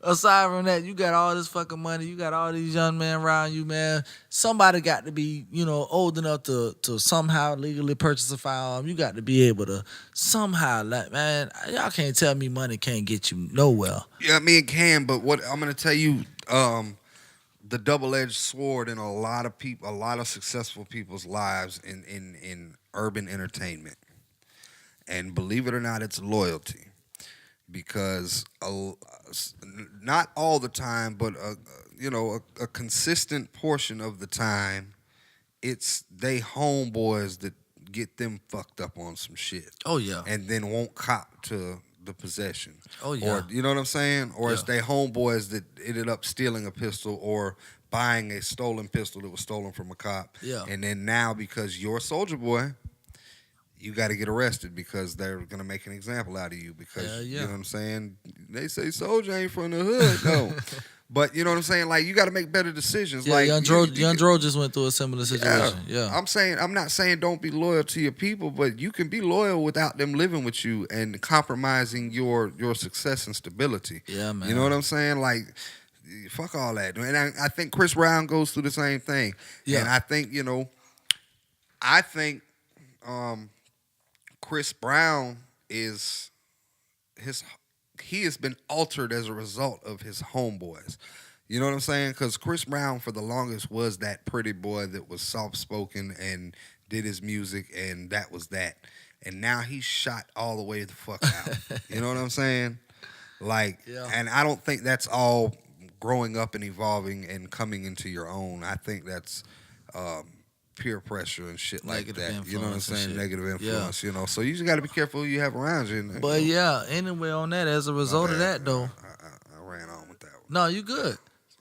Aside from that, you got all this fucking money. You got all these young men around you, man. Somebody got to be, old enough to somehow legally purchase a firearm. You got to be able to somehow, like, man, y'all can't tell me money can't get you nowhere. Yeah, I mean it can, but what I'm gonna tell you, the double-edged sword in a lot of successful people's lives in urban entertainment. And believe it or not, it's loyalty, because not all the time, but a consistent portion of the time, it's they homeboys that get them fucked up on some shit. Oh yeah. And then won't cop to the possession. Oh yeah. Or you know what I'm saying? Or it's Yeah. they homeboys that ended up stealing a pistol or buying a stolen pistol that was stolen from a cop. Yeah. And then now, because you're a Soldier Boy, you got to get arrested because they're gonna make an example out of you because you know what I'm saying. They say Soldier ain't from the hood, no. But you know what I'm saying. Like you got to make better decisions. Yeah, like Young Dro just went through a similar situation. Yeah. I'm not saying don't be loyal to your people, but you can be loyal without them living with you and compromising your success and stability. Yeah, man. You know what I'm saying? Like, fuck all that. And I think Chris Brown goes through the same thing. Yeah. And I think Chris Brown he has been altered as a result of his homeboys. You know what I'm saying? Because Chris Brown for the longest was that pretty boy that was soft-spoken and did his music, and that was that. And now he's shot all the way the fuck out. You know what I'm saying? Like, and I don't think that's all growing up and evolving and coming into your own. I think that's peer pressure and shit like that. You know what I'm saying? Negative influence, you know. So you just got to be careful who you have around you. But yeah, anyway, on that, as a result of that, though. I ran on with that one. No, you good.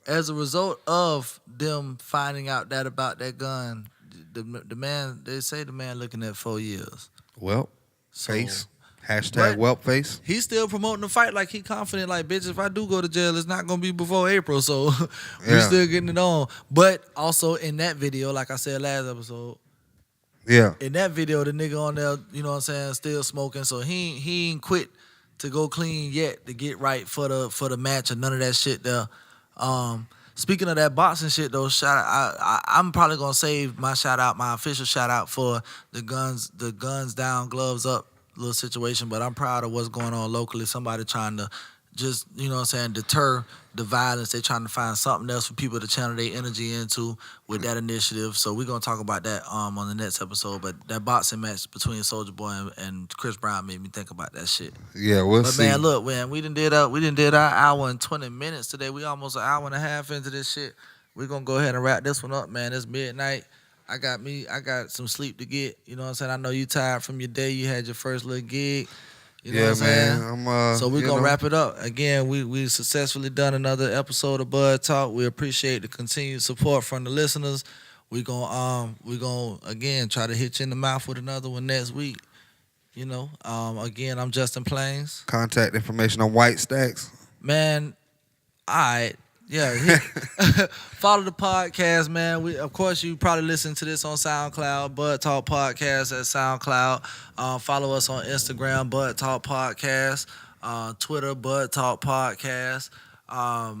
As a result of them finding out that about that gun, the man, they say the man looking at 4 years. Well, So- face. Hashtag But- whelp face. He's still promoting the fight like he confident, like, bitch, if I do go to jail, it's not going to be before April, so we Yeah. still getting it on. But also in that video, like I said last episode, Yeah. in that video, the nigga on there, you know what I'm saying, still smoking, so he ain't quit to go clean yet to get right for the match or none of that shit there. Speaking of that boxing shit though, I'm probably gonna save my official shout out for the guns down, gloves up little situation, but I'm proud of what's going on locally. Somebody trying to just, you know what I'm saying, deter the violence. They trying to find something else for people to channel their energy into with that initiative. So we're gonna talk about that on the next episode. But that boxing match between Soldier Boy and Chris Brown made me think about that shit. Yeah, we'll But see. man, look, man, we did our hour and 20 minutes today. We almost an hour and a half into this shit. We're gonna go ahead and wrap this one up, man. It's midnight. I got some sleep to get. You know what I'm saying? I know you tired from your day. You had your first little gig. You know Yeah, what I'm man. saying? So we're gonna wrap it up. Again, we successfully done another episode of Bud Talk. We appreciate the continued support from the listeners. We gonna again try to hit you in the mouth with another one next week. You know, again, I'm Justin Plains. Contact information on White Stacks. Man, all right. Yeah, follow the podcast, man. Of course, you probably listen to this on SoundCloud, Bud Talk Podcast at SoundCloud. Follow us on Instagram, Bud Talk Podcast. Twitter, Bud Talk Podcast.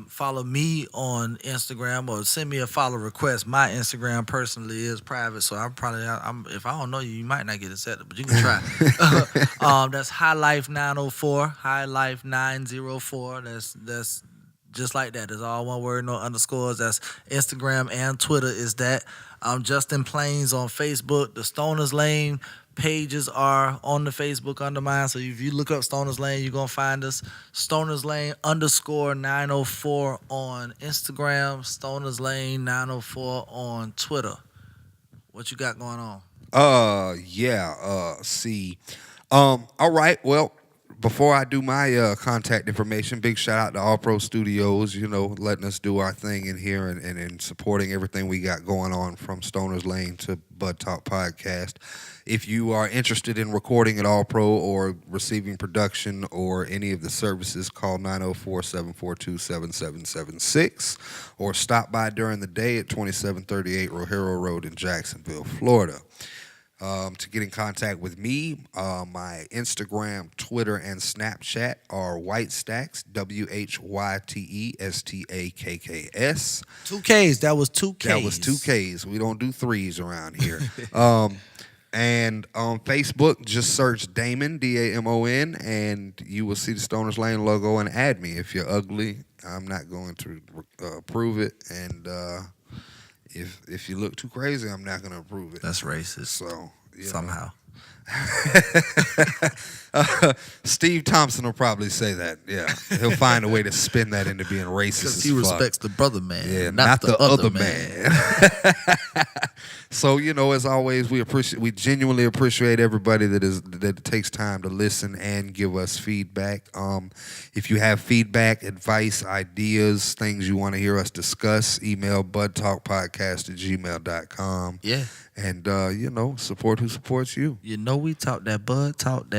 Follow me on Instagram or send me a follow request. My Instagram personally is private, so if I don't know you, you might not get accepted, but you can try. That's High Life 904, High Life 904. That's just like that. It's all one word, no underscores. That's Instagram and Twitter is that. I'm Justin Plains on Facebook. The Stoners Lane pages are on the Facebook under mine. So if you look up Stoners Lane, you're going to find us. Stoners Lane _904 on Instagram. Stoners Lane 904 on Twitter. What you got going on? All right, well, before I do my contact information, big shout out to All Pro Studios, letting us do our thing in here and supporting everything we got going on from Stoners Lane to Bud Talk Podcast. If you are interested in recording at All Pro or receiving production or any of the services, call 904-742-7776 or stop by during the day at 2738 Rohero Road in Jacksonville, Florida. To get in contact with me, my Instagram, Twitter, and Snapchat are White Stacks, WHYTESTAKKS. 2 Ks. That was 2 Ks. That was 2 Ks. We don't do threes around here. And on Facebook, just search Damon, DAMON, and you will see the Stoners Lane logo and add me. If you're ugly, I'm not going to approve it. And if you look too crazy, I'm not going to approve it. That's racist. So somehow. Steve Thompson will probably say that. Yeah, he'll find a way to spin that into being racist. Because he respects the brother man, not the other man. So as always, we genuinely appreciate everybody that takes time to listen and give us feedback. If you have feedback, advice, ideas, things you want to hear us discuss, email budtalkpodcast@gmail.com. Yeah. And support who supports you. We talk that Bud talk.